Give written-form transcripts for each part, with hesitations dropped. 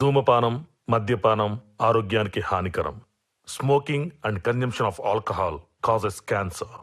ధూమపానం, మద్యపానం ఆరోగ్యానికి హానికరం. Smoking and consumption of alcohol causes cancer.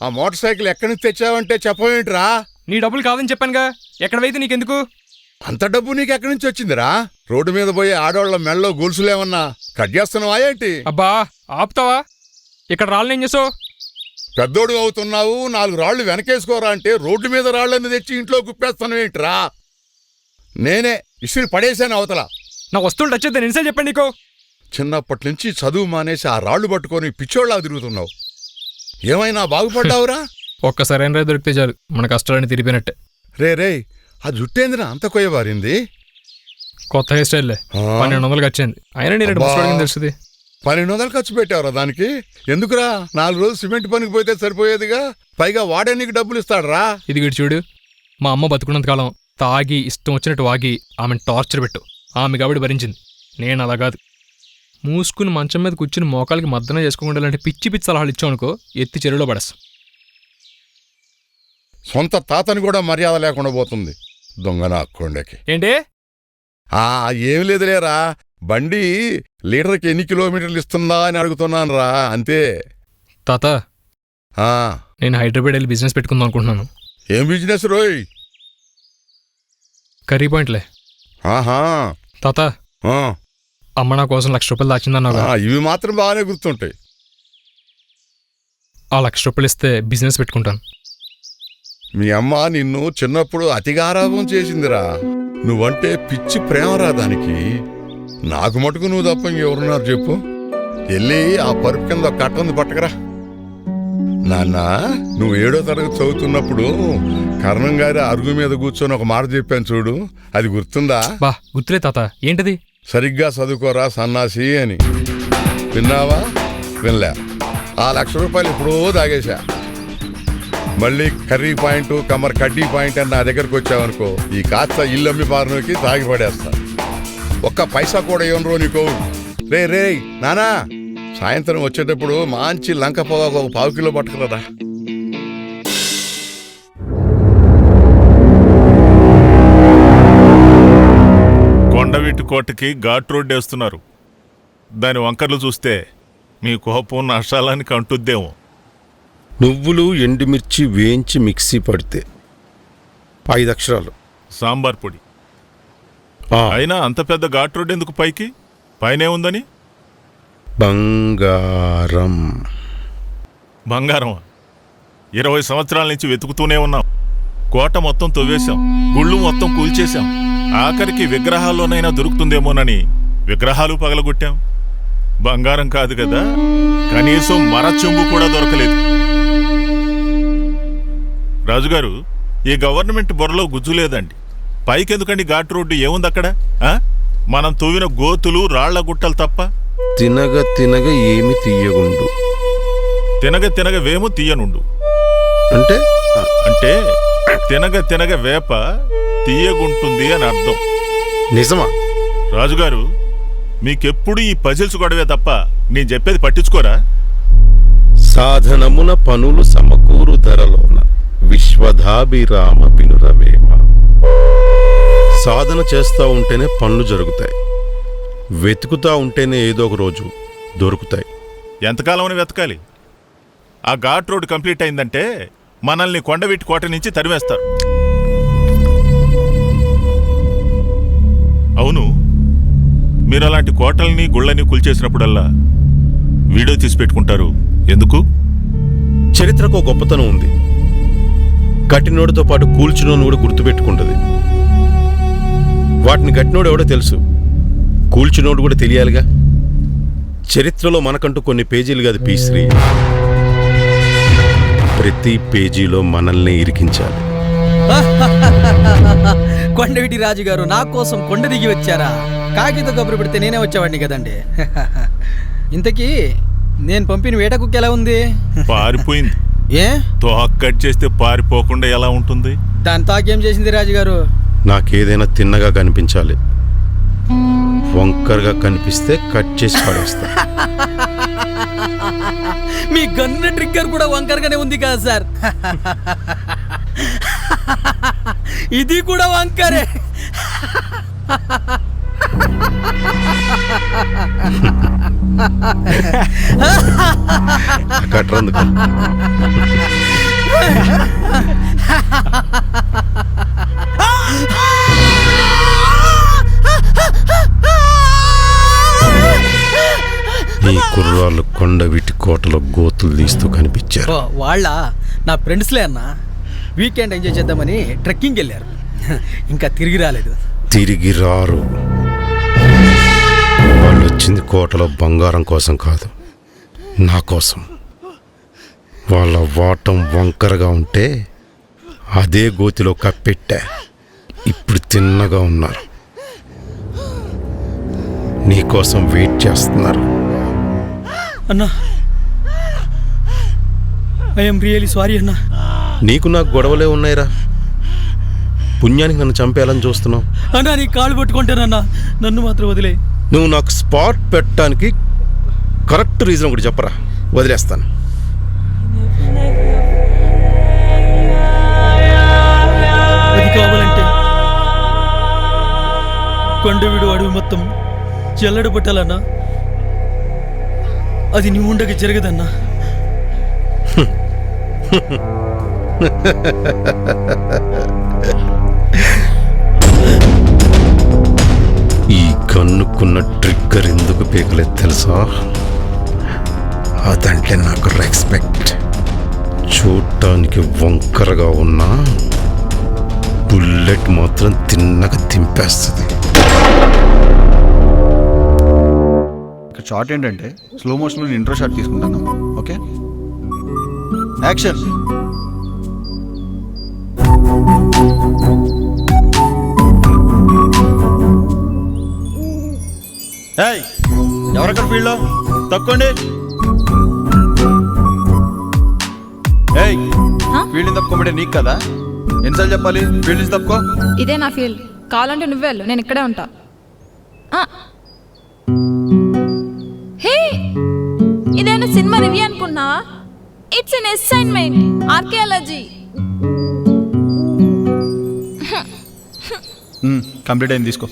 ఆ మోటార్ సైకిల్ ఎక్కడి నుంచి తెచ్చావంటే చెప్పవేంట్రా? నీ డబ్బులు కాదని చెప్పానుగా, ఎక్కడవైతే నీకెందుకు? అంత డబ్బు నీకు ఎక్కడి నుంచి వచ్చిందిరా? రోడ్డు మీద పోయి ఆడవాళ్ళ మెళ్ళలో గొలుసులేమన్నా కట్ చేస్తున్నావా ఏంటి? అబ్బా ఆపుతావా? ఇక్కడ రాళ్ళని ఏం చేసావు? పెద్దోడు అవుతున్నావు, 4 రాళ్లు వెనకేసుకోరా అంటే రోడ్డు మీద రాళ్ళని తెచ్చి ఇంట్లో గుప్పేస్తున్నావేంట్రా? నేనే ఇసురు పడేశాను అవతల. నా వస్తువులు టచ్ అయితే నిన్సే చెప్పండి నీకు. చిన్నప్పటి నుంచి చదువు మానేసి ఆ రాళ్లు పట్టుకొని పిచ్చోళ్ళ తిరుగుతున్నావు. ఏమైనా బాగుపడ్డావురా? ఒక్కసారైనా దొరికితే చాలు, మన కష్టాలని తిరిగిపోయినట్టే. రే ఆ జుట్టేందిరా అంత కొయ్యబారింది? కొత్త హెయిర్ స్టైల్లే, 1200 ఖర్చయింది. అయినా నేను తెలుస్తుంది. 1200 ఖర్చు పెట్టావురా దానికి? ఎందుకురా? 4 రోజులు సిమెంట్ పనికి పోతే సరిపోయేదిగా, పైగా వాడే నీకు డబ్బులు ఇస్తాడరా? ఇది గిడి చూడు, మా అమ్మ బతుకున్నంతకాలం తాగి ఇష్టం వచ్చినట్టు వాగి ఆమెను టార్చర్ పెట్టు. ఆమె కాబట్టి భరించింది. నేను అలా కాదు. మూసుకుని మంచం మీద కూర్చుని మోకాలకి మద్దన చేసుకోకుండా లాంటి పిచ్చి పిచ్చి సలహాలు ఇచ్చావనుకో, ఎత్తి చెరువులో పడేస్తా. సొంత తాతని కూడా మర్యాద లేకుండా పోతుంది దొంగ నా కొండకి. ఏంటి? ఏం లేదులేరా, బండి లీటర్కి ఎన్ని కిలోమీటర్లు ఇస్తుందా అని అడుగుతున్నాను రా, అంతే. తాత, నేను హైదరాబాద్ వెళ్ళి బిజినెస్ పెట్టుకుందాం అనుకుంటున్నాను. ఏం బిజినెస్ రోయ్? కర్రీ పాయింట్లే. తాత, అమ్మ నా కోసం 1,00,000 రూపాయలు దాచిందన్నావుగా, ఇవి మాత్రం బాగానే గుర్తుంటాయి. ఆ 1,00,000 రూపాయలు ఇస్తే బిజినెస్ పెట్టుకుంటాను. మీ అమ్మ నిన్ను చిన్నప్పుడు అతిగారాభం చేసిందిరా. నువ్వంటే పిచ్చి ప్రేమరా దానికి. నాకు మటుకు నువ్వు తప్ప ఇంకెవరున్నారు చెప్పు? వెళ్ళి ఆ పరుపు కింద కట్టంది పట్టకరా. నాన్న, నువ్వు 7వ తరగతి చదువుతున్నప్పుడు కర్ణం గారి అరుగు మీద కూర్చొని ఒక మాట చెప్పాను చూడు, అది గుర్తుందా? బా గుర్తులే తాత. ఏంటది? సరిగ్గా చదువుకోరా సన్నాసి అని. విన్నావా? వినలే. ఆ 1,00,000 రూపాయలు ఎప్పుడో తాగేశా. మళ్ళీ కర్రీ పాయింట్ కమ్మర్ కడ్డీ పాయింట్ అని నా దగ్గరకు వచ్చావనుకో, ఈ కాస్త ఇల్లమ్మి బారునోకి తాగి పడేస్తా. ఒక్క పైసా కూడా ఇవ్వను నీకో. రే నానా, సాయంత్రం వచ్చేటప్పుడు మంచి లంక పొగాకు 1 పావు కిలో పట్టుకురా. కొండవీటి కోటకి ఘాట్ రోడ్ వేస్తున్నారు. దాని వంకర్లు చూస్తే మీ కోపం నష్టాలని కంటుద్దేమో. నువ్వులు ఎండుమిర్చి వేయించి మిక్సీ పడితే 5 అక్షరాలు సాంబార్ పొడి. అయినా అంత పెద్ద ఘాట్ రోడ్ ఎందుకు పైకి? పైనే ఉందని. బంగారం. బంగారం 20 సంవత్సరాల నుంచి వెతుకుతూనే ఉన్నాం. కోట మొత్తం తవ్వేశాం, గుళ్ళు మొత్తం కూల్చేశాం. ఆఖరికి విగ్రహాల్లోనైనా దొరుకుతుందేమోనని విగ్రహాలు పగలగొట్టాం. బంగారం కాదు కదా, కనీసం మరచెంబు కూడా దొరకలేదు. రాజుగారు, ఈ గవర్నమెంట్ బొర్రలో గుజ్జు లేదండి. పైకెందుకండి ఘాట్ రోడ్డు? ఏముంది అక్కడ? మనం తవ్విన గోతులు రాళ్ల గుట్టలు తప్ప. తినగ తినగ ఏమి తీయగుండు. తినగ తినగ వేము తీయనుండు అంటే అంటే తినగ తినగ వేప, తీయగుంటుంది అని అర్థం. నిజమా? రాజుగారు, మీకెప్పుడు ఈ పజిల్స్ గొడవే తప్ప నేను చెప్పేది పట్టించుకోరా? సాధనమున పనులు సమకూరు ధరలోన విశ్వధాభిరామ వినురవేమ. సాధన చేస్తూ ఉంటేనే పనులు జరుగుతాయి, వెతుకుతా ఉంటేనే ఏదో ఒక రోజు దొరుకుతాయి. ఎంతకాలం వెతకాలి? ఆ ఘాట్ రోడ్ కంప్లీట్ అయిందంటే మనల్ని కొండవీటి కోట నుంచి తరివేస్తారు. అవును, మీరు అలాంటి కోటల్ని గుళ్ళని కూల్చేసినప్పుడల్లా వీడియో తీసి పెట్టుకుంటారు ఎందుకు? చరిత్రకు గొప్పతనం ఉంది. కట్టినోడితో పాటు కూల్చునోడు కూడా గుర్తుపెట్టుకుంటుంది. వాటిని కట్టినోడు ఎవడో తెలుసు, కూల్చునోడు కూడా తెలియాలిగా. చరిత్రలో మనకంటూ కొన్ని పేజీలు కాదు పీశ్రీ, ప్రతి పేజీలో మనల్ని ఇరికించాలి. కొండవీటి రాజుగారు నా కోసం కొండ దిగి వచ్చారా? కాకితో కబురు పెడితే నేనే వచ్చేవాడిని కదండి. ఇంతకీ నేను పంపిన వేట కుక్క ఎలా ఉంది? పారిపోయింది. ఏ తోక కట్ చేస్తే పారిపోకుండా ఎలా ఉంటుంది? దాని తాకేం చేసింది రాజుగారు? నాకేదైనా తిన్నగా కనిపించాలి, వంకరగా కనిపిస్తే కట్ చేసి పడేస్తా. మీ గన్ను ట్రిగ్గర్ కూడా వంకరగానే ఉంది కదా సార్. ఇది కూడా వంకరే. కట్రందుకు ఈ కుర్రాళ్ళు కొండవీటి కోటలో గోతులు తీస్తూ కనిపించారు. వాళ్ళ నా ఫ్రెండ్స్లే అన్న. వీకెండ్ ఎంజాయ్ చేద్దామని ట్రెక్కింగ్ వెళ్ళారు, ఇంకా తిరిగి రాలేదు. తిరిగి రారు. వాళ్ళు వచ్చింది కోటలో బంగారం కోసం కాదు, నా కోసం. వాళ్ళ వాటం వంకరగా ఉంటే అదే గోతిలో కప్పెట్టా. ఇప్పుడు తిన్నగా ఉన్నారు, నీకోసం వెయిట్ చేస్తున్నారు. అన్నా, ఐఎమ్ రియలీ సారీ అన్నా. నీకు నాకు గొడవలే ఉన్నాయిరా, పుణ్యానికి నన్ను చంపేయాలని చూస్తున్నావు. అన్నా నీ కాళ్ళు పట్టుకుంటానన్నా, నన్ను మాత్రం వదిలే. నువ్వు నాకు స్పాట్ పెట్టడానికి కరెక్ట్ రీజన్ ఒకటి చెప్పరా, వదిలేస్తాను. అది కావాలంటే కొండవీడు అడవి మొత్తం జల్లెడ పట్టాలన్నా, అది నీ ఉండగా జరగదన్నా. ఈ కన్నుకున్న ట్రిగ్గర్ ఎందుకు పీకలేదు తెలుసా? అదంటే నాకు రెస్పెక్ట్. చూడటానికి వంకరగా ఉన్నా బుల్లెట్ మాత్రం తిన్నగా తింపేస్తుంది. షార్ట్ ఏంటంటే స్లో మోషన్లో ఇంట్రో షాట్ తీసుకుంటాను. Okay, action. ఏయ్, ఎవరక్కడ ఫీల్డ్లో? తప్పుకోండి. ఏయ్, ఫీల్డ్ తప్పుకోమంటే నీకు కదా, ఎన్నిసార్లు చెప్పాలి ఫీల్డ్ నుంచి తప్పుకో? ఇదే నా ఫీల్డ్, కావాలంటే నువ్వే వెళ్ళు, నేను ఇక్కడే ఉంటా. హే, ఇదేనా సినిమా రివ్యూ అనుకున్నావా? It's an assignment, archaeology. Complete అయింది, తీసుకో.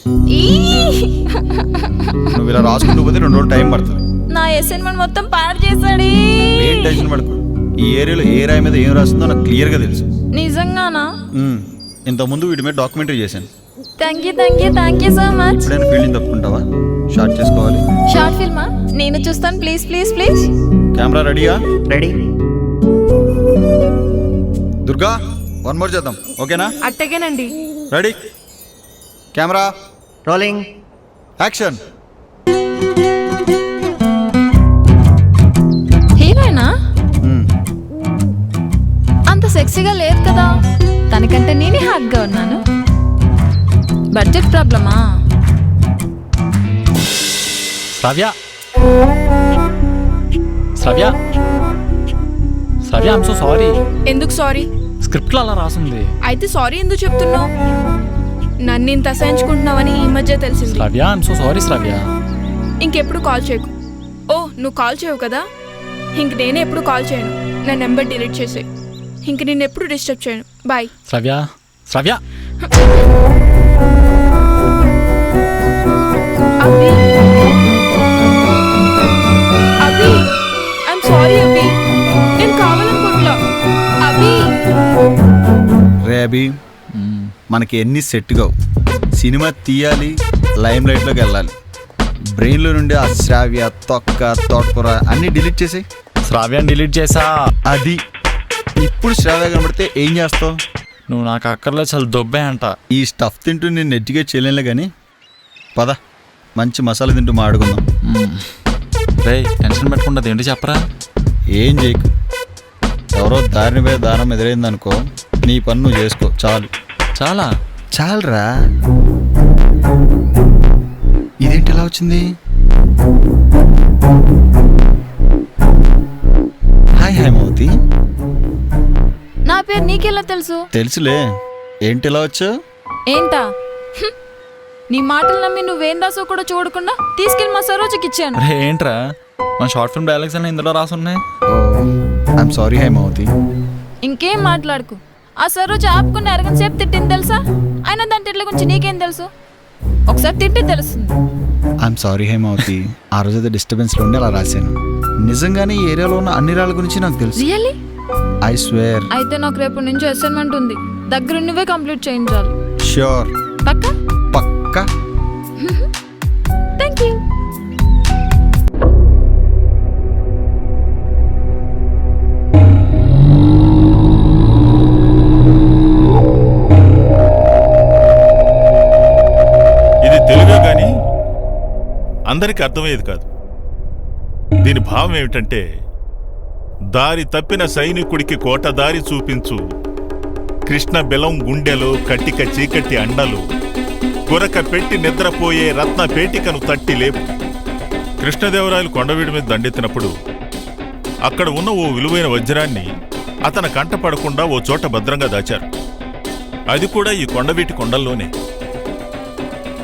నువ్వు ఇలా రాసుకుంటూ పోతే 2 రోజులు టైం పడుతుంది. నా అసైన్మెంట్ మొత్తం పాడు చేశాడు. ఏం టెన్షన్ పడకు, ఈ ఏరియాలో ఏ రాయి మీద ఏం రాస్తుందో నాకు క్లియర్గా తెలుసు. నిజంగానా? ఇంతకుముందు వీటి మీద డాక్యుమెంటరీ చేశాను. Thank you so much. ఎప్పుడైనా ఫీల్డింగ్ తప్పుకుంటావా? షార్ట్ చేసుకోవాలి. షార్ట్ ఫిల్మా? నేను చూస్తాను, ప్లీజ్. కెమెరా రెడీయా? రెడీ. దుర్గా, 1 మోర్ చేద్దాం, ఓకేనా? అట్టగేనండి. Ready, camera rolling. యాక్షన్. హీరోయినా? అంత సెక్సీగా లేదు కదా, తనకంటే నేనే హాట్గా ఉన్నాను. బడ్జెట్ ప్రాబ్లమా? శ్రవ్య, ఐమ్ సో సారీ. ఎందుకు సారీ? స్క్రిప్ట్లో అలా రాసుంది. అయితే సారీ ఎందుకు చెప్తున్నావు? నన్ను ఇంత అసహించుకుంటున్నావని ఈ మధ్య తెలిసింది. శ్రావ్య ఐఎమ్ సో సారీ శ్రావ్య. ఇంకెప్పుడు కాల్ చేయకు. ఓ నువ్వు కాల్ చేయవు కదా, ఇంక నేనే ఎప్పుడు కాల్ చేయను. నా నెంబర్ డిలీట్ చేసే. ఇంక నేను ఎప్పుడు డిస్టర్బ్ చేయను. Bye. Shravya Shravya Abhi Abhi I'm sorry Abhi, నేను కావాలనుకోట్లా. అభి రే అభి, మనకి ఎన్ని సెట్ కావు. సినిమా తీయాలి, లైమ్ లైట్లోకి వెళ్ళాలి. బ్రెయిన్లో నుండి ఆ శ్రావ్య, తొక్క, తోటకూర అన్నీ డిలీట్ చేసేయి. శ్రావ్యాన్ని డిలీట్ చేసా. అది ఇప్పుడు శ్రావ్య కనబడితే ఏం చేస్తావు? నువ్వు నాకు అక్కర్లో చాలా దొబ్బే అంట. ఈ స్టఫ్ తింటూ నేను ఎడ్యుకేట్ చేయలేనులే కానీ పద, మంచి మసాలా తింటూ మాడుకుందాం. రే టెన్షన్ పెట్టకుండా ఏంటి చెప్పరా. ఏం చేయకు, ఎవరో దారిని పోయే దానం ఎదురైందనుకో, నీ పని నువ్వు చేసుకో చాలు. చాలా చాలరా. ఇదేంటి ఎలా వచ్చింది? హాయ్ హేమవతి. నా పేరు నీకెలా తెలుసు? తెలుసులే, ఏంటి ఎలా వచ్చావు? ఏంటా నీ మాటలు నమ్మి నువ్వేం రాసో కూడా చూడకుండా తీసుకెళ్ళి మా సరోజకి ఇచ్చాను. రే ఏంట్రా మన షార్ట్ ఫిల్మ్ డైలాగ్స్ అన్నీ ఇందులో రాసున్నాయి. I'm sorry Hemavathi. ఇంకేం మాట్లాడుకు. ఆ సరోజ ఆపుకుని అరగంట సేపు తిట్టింది తెలుసా? అయినా దాని తిట్ల గురించి నీకేం తెలుసు? ఒకసారి తింటే తెలుస్తుంది. ఐఎమ్ సారీ హేమవతి, ఆ రోజైతే డిస్టర్బెన్స్లో ఉండి అలా రాశాను. నిజంగానే ఈ ఏరియాలో ఉన్న అన్ని రాళ్ళ గురించి నాకు తెలుసు. రియల్లీ? I swear. అయితే నాకు రేపు నుంచి అసైన్మెంట్ ఉంది, దగ్గర నువ్వే కంప్లీట్ చేయించాలి. ష్యూర్. పక్కా? పక్కా. Thank you. ఇది తెలుగే కానీ అందరికీ అర్థమయ్యేది కాదు. దీని భావం ఏమిటంటే, దారి తప్పిన సైనికుడికి కోట దారి చూపించు, కృష్ణ బెలం గుండెలో కట్టిక చీకటి అండలు, కొరక పెట్టి నిద్రపోయే రత్న పేటికను తట్టి లేపు. కృష్ణదేవరాయలు కొండవీడి మీద దండెత్తినప్పుడు అక్కడ ఉన్న ఓ విలువైన వజ్రాన్ని అతని కంట పడకుండా ఓ చోట భద్రంగా దాచారు. అది కూడా ఈ కొండవీటి కొండల్లోనే.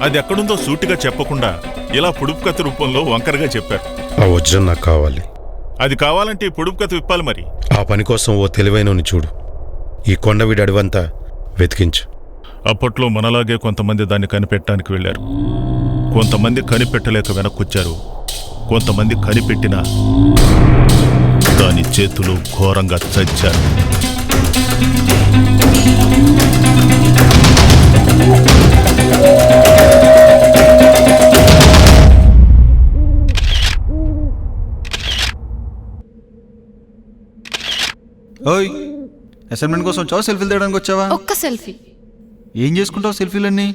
అది ఎక్కడుందో సూటిగా చెప్పకుండా ఇలా పొడుపు కథ రూపంలో వంకరగా చెప్పారు. ఆ వజ్రం నాకు కావాలి. అది కావాలంటే ఈ పొడుపు కథ విప్పాలి మరి. ఆ పని కోసం ఓ తెలివైనని చూడు, ఈ కొండవీడి అడవంతా వెతికించు. అప్పట్లో మనలాగే కొంతమంది దాన్ని కనిపెట్టడానికి వెళ్ళారు. కొంతమంది కనిపెట్టలేక వెనక్కొచ్చారు. కొంతమంది కనిపెట్టినా దాని చేతులు ఘోరంగా చచ్చారు. ఓయ్, అసైన్మెంట్ కోసం వచ్చావా, సెల్ఫీలు తీయడానికి వచ్చావా? ఒక్క సెల్ఫీ. ఏం చేసుకుంటావు సెల్ఫీలన్నీ?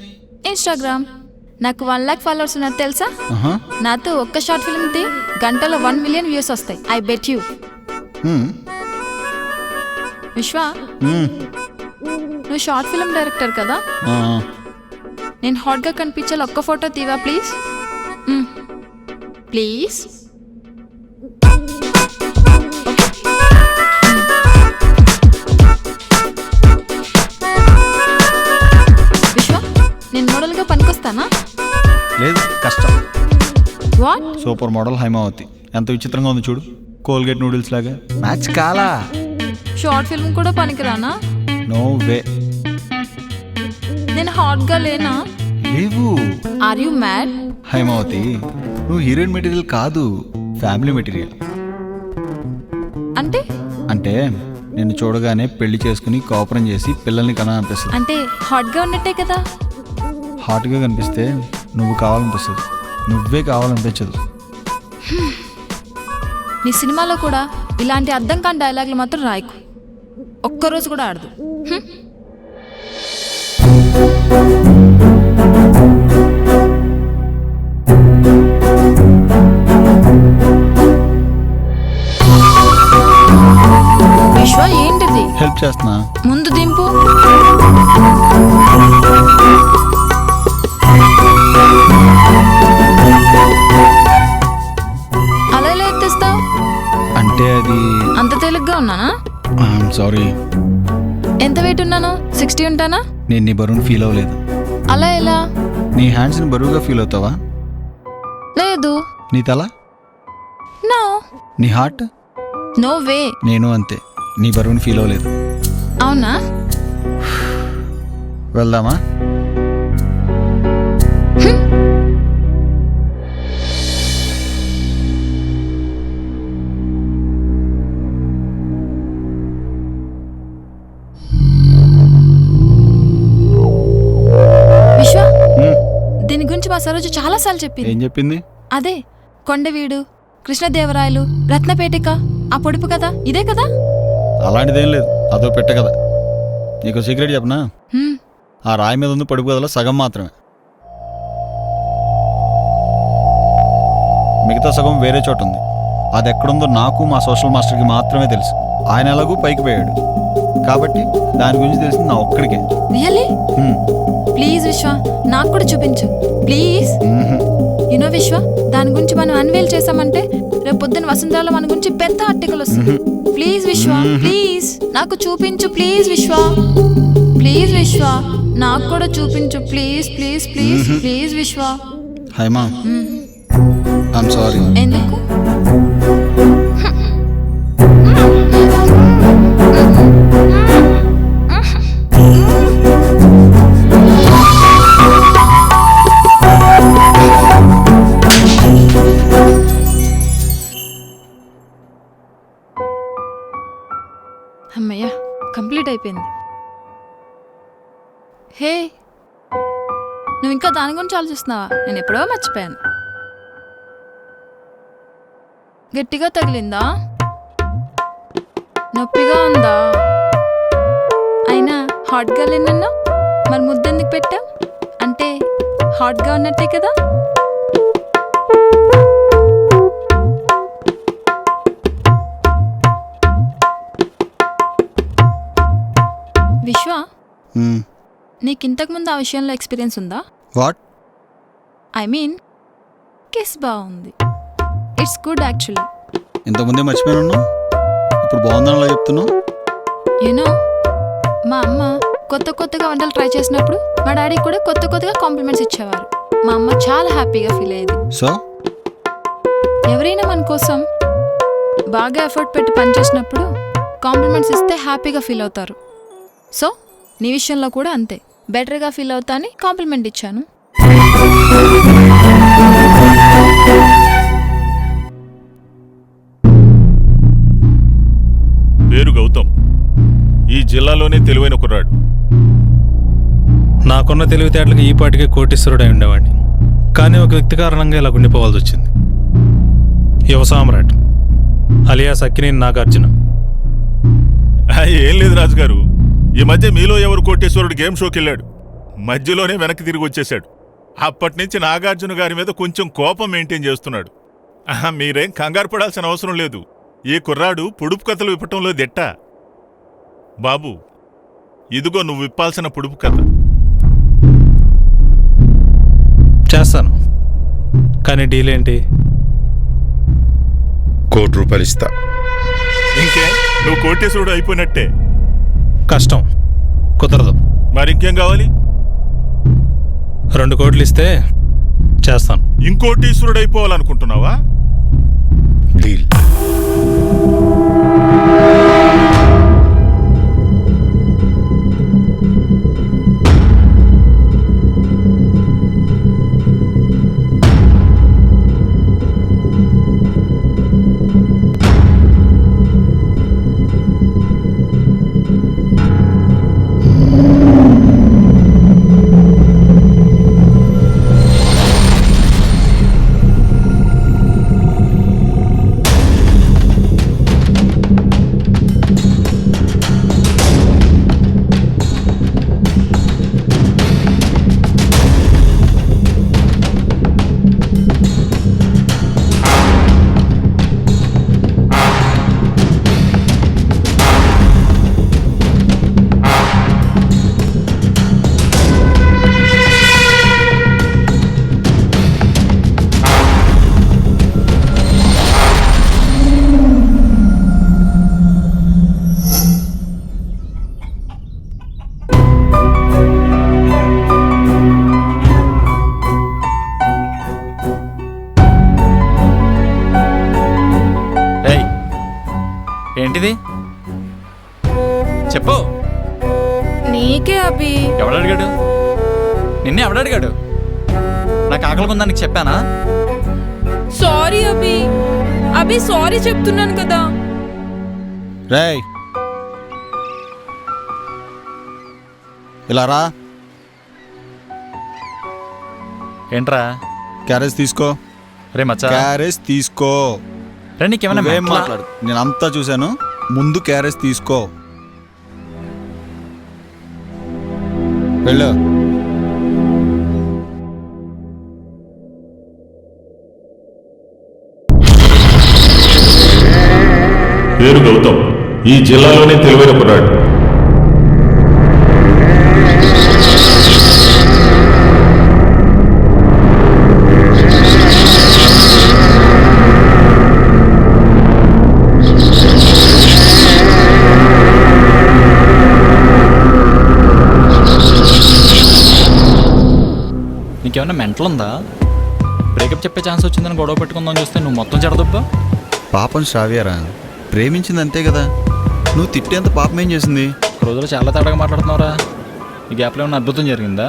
ఇన్స్టాగ్రామ్. నాకు 1 lakh ఫాలోవర్స్ ఉన్నారు తెలుసా? నాతో ఒక్క షార్ట్ ఫిల్మ్ తీ, గంటలో 1 million వ్యూస్ వస్తాయి. I bet you. విశ్వ, నువ్వు షార్ట్ ఫిల్మ్ డైరెక్టర్ కదా? నేను హాట్గా కనిపించాలి, ఒక్క ఫోటో తీవా ప్లీజ్? ప్లీజ్. విశ్వ, నేను మోడల్గా పనికొస్తానా? లేదు, కష్టం. వాట్? సూపర్ మోడల్ హైమావతి ఎంత విచిత్రంగా ఉంది చూడు, కోల్గేట్ నూడిల్స్ లాగా. మ్యాచ్ కాలా? షార్ట్ ఫిల్మ్ కూడా పనికిరానా? No way. నేను హాట్గా లేనా? లేవు. Are you mad? హైమావతి, నువ్వు హీరోయిన్ మెటీరియల్ కాదు, ఫ్యామిలీ మెటీరియల్. అంటే? అంటే నిన్ను చూడగానే పెళ్లి చేసుకుని కాపురం చేసి పిల్లల్ని కనాలనిపిస్తుంది. అంటే హాట్గా ఉన్నట్టే కదా? హాట్గా కనిపిస్తే నువ్వు కావాలనిపిస్తుంది, నువ్వే కావాలనిపించదు. నీ సినిమాలో కూడా ఇలాంటి అర్థం కాని డైలాగులు మాత్రం రాయకు, ఒక్కరోజు కూడా ఆడదు. విశ్వ, ఏంటిది? హెల్ప్ చేస్తున్నా. ముందు దింపు. అలా ఎలా ఎత్తేస్తావు? అంటే అది అంత తేలిగ్గా ఉన్నానా? సారీ. ఎంత వెయిట్ ఉన్నాను? 60 ఉంటానా? నేను నీ బరువును ఫీల్ అవ్వలేదు. అలా ఎలా? నీ హ్యాండ్స్ని బరువుగా ఫీల్ అవుతావా? లేదు. నీ తల? నో. నీ హార్ట్? No way. నేను అంతే, నీ బరువుని ఫీల్ అవ్వలేదు. అవునా? వెళ్దామా? విశ్వ, దీని గురించి మా సరోజు చాలాసార్లు చెప్పింది. ఏం చెప్పింది? అదే కొండవీడు, కృష్ణదేవరాయలు, రత్నపేటిక, ఆ పొడుపు కదా, ఇదే కదా? అలాంటిదేం లేదు, అదో పెట్ట కదా. నీకు సీక్రెట్ చెప్పనా? ఆ రాయి మీద ఉంది పొడుపు కథలో సగం మాత్రమే, మిగతా సగం వేరే చోట ఉంది. అది ఎక్కడుందో నాకు మా సోషల్ మాస్టర్కి మాత్రమే తెలుసు. ఆయన ఎలాగూ పైకి పోయాడు కాబట్టి దాని గురించి తెలిసింది నా ఒక్కడికే. రియల్లీ? ప్లీజ్ విశ్వ, నాకు కూడా చూపించు ప్లీజ్. యునో విశ్వ, దాని గురించి మనం అన్వేల్ చేసామంటే రేపు పొద్దున్న వసుంధరలో మన గురించి పెద్ద ఆర్టికల్ వస్తుంది. ప్లీజ్ విశ్వ, ప్లీజ్ నాకు చూపించు. ప్లీజ్ విశ్వ, ప్లీజ్ విశ్వ, నాకు కూడా చూపించు. ప్లీజ్ ప్లీజ్ ప్లీజ్ ప్లీజ్ విశ్వ. Haima, I'm sorry. ఎందుకు? అమ్మయ్యా, కంప్లీట్ అయిపోయింది. హే, నువ్వు ఇంకా దాని గురించి ఆలోచిస్తున్నావా? నేను ఎప్పుడో మర్చిపోయాను. గట్టిగా తగిలిందా? నొప్పిగా ఉందా? అయినా హాట్గా లేనన్నా మరి ముద్దెందుకు పెట్టా? అంటే హాట్గా ఉన్నట్టే కదా. విశ్వ, నీకు ఇంతకుముందు ఆ విషయంలో ఎక్స్పీరియన్స్ ఉందా? వాట్? ఐ మీన్ కిస్ బాగుంది. It's good actually. ఇంతకుముందే మర్చిపోయాను, ఇప్పుడు బాగుందని అలా చెప్తున్నావు. యూనో, మా అమ్మ కొత్తగా వంటలు ట్రై చేసినప్పుడు మా డాడీ కూడా కొత్తగా కాంప్లిమెంట్స్ ఇచ్చేవారు. మా అమ్మ చాలా హ్యాపీగా ఫీల్ అయ్యేది. సో ఎవరైనా మన కోసం బాగా ఎఫర్ట్ పెట్టి పనిచేసినప్పుడు కాంప్లిమెంట్స్ ఇస్తే హ్యాపీగా ఫీల్ అవుతారు. సో నీ విషయంలో కూడా అంతే, బెటర్గా ఫీల్ అవుతా అని కాంప్లిమెంట్ ఇచ్చాను. పేరు గౌతమ్, ఈ జిల్లాలోనే తెలివైన కుర్రాడు. నాకున్న తెలివితేటలకు ఈ పాటికే కోటీశ్వరుడై ఉండేవాడిని. కానీ ఒక వ్యక్తి కారణంగా ఇలా ఉండిపోవాల్సి వచ్చింది. యువ సామ్రాట్ అలియాస్ అక్కినేని నాగార్జున. ఏం లేదు రాజుగారు, ఈ మధ్య మీలో ఎవరు కోటేశ్వరుడు గేమ్ షోకి వెళ్ళాడు, మధ్యలోనే వెనక్కి తిరిగి వచ్చేశాడు. అప్పటి నుంచి నాగార్జున గారి మీద కొంచెం కోపం మెయింటైన్ చేస్తున్నాడు. మీరేం కంగారు పడాల్సిన అవసరం లేదు. ఈ కుర్రాడు పొడుపు కథలు విప్పటంలో దిట్ట. బాబు, ఇదిగో నువ్వు విప్పాల్సిన పొడుపు కథ. చేస్తాను, కానీ డీల్ ఏంటి? ₹1,00,00,000 ఇస్తా. ఇంకే, నువ్వు కోటేశ్వరుడు అయిపోయినట్టే. కష్టం, కుదరదు. మరింకేం కావాలి? 2 కోట్లు ఇస్తే చేస్తాను. ఇంకోటీశ్వరుడు అయిపోవాలనుకుంటున్నావా? డీల్. ఏంటిది చెప్పు. నీకే అభి. ఎవడు అడిగాడు? నిన్నే ఎవడు అడిగాడు? నాకు ఆకలి ఉందా నీకు చెప్పానా? సారీ అభి. అభి సారీ చెప్తున్నాను కదా. రేయ్ ఇలా రా. ఏంట్రా? క్యారేజ్ తీసుకో. రే మచ్చా, క్యారేజ్ తీసుకో. రే నీకేమన్నా నువ్వేం మెంటలా? మాట్లాడు, నేను అంతా చూశాను. ముందు క్యారేజ్ తీసుకో. వెళ్ళు. పేరు గౌతమ్, ఈ జిల్లాలోనే తెలివైన కుర్రాడు. నీకేమన్నా మెంటల్ ఉందా? బ్రేకప్ చెప్పే ఛాన్స్ వచ్చిందని గొడవ పెట్టుకుందాం చూస్తే నువ్వు మొత్తం చెడదబ్బా. పాపం శ్రావ్యారా, ప్రేమించింది అంతే కదా. నువ్వు తిట్టేంత పాపం ఏం చేసింది? రోజులు చాలా తేడాగా మాట్లాడుతున్నావురా. ఈ గ్యాప్లో ఏమన్నా అద్భుతం జరిగిందా?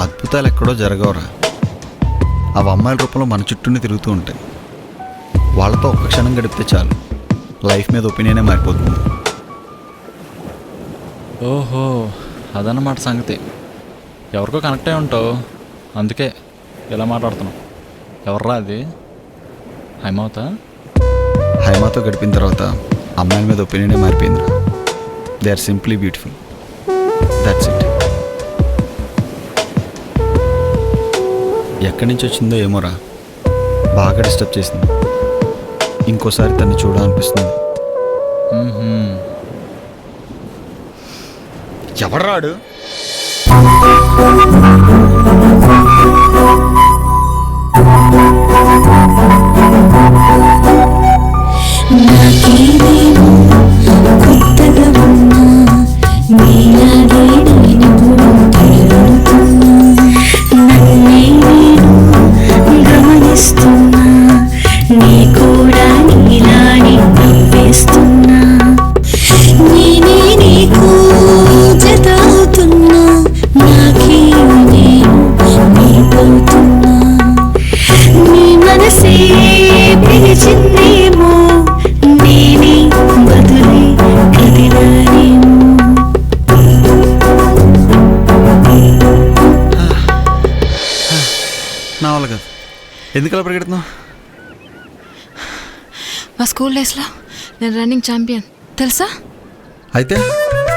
అద్భుతాలు ఎక్కడో జరగవురా. అవి అమ్మాయిల రూపంలో మన చుట్టూనే తిరుగుతూ ఉంటాయి. వాళ్ళతో ఒక్క క్షణం గడిపితే చాలు, లైఫ్ మీద ఒపీనియనే మారిపోతుంది. ఓహో, అదన్నమాట సంగతి. ఎవరికో కనెక్ట్ అయి ఉంటావు, అందుకే ఇలా మాట్లాడుతున్నావు. ఎవర్రా అది? హైమవతా? హైమాతో గడిపిన తర్వాత అమ్మాయిల మీద ఒపీనియనే మారిపోయిందిరా. They are simply beautiful, that's it. ఎక్కడి నుంచి వచ్చిందో ఏమోరా, బాగా డిస్టర్బ్ చేసింది. ఇంకోసారి తన్ని చూడాలనిపిస్తుంది. ఎవడ్రాడు? నా వల్ల కాదు. ఎందుకు అలా పరిగెడుతున్నావు? మా స్కూల్ డేస్లో నేను రన్నింగ్ ఛాంపియన్ తెలుసా? అయితే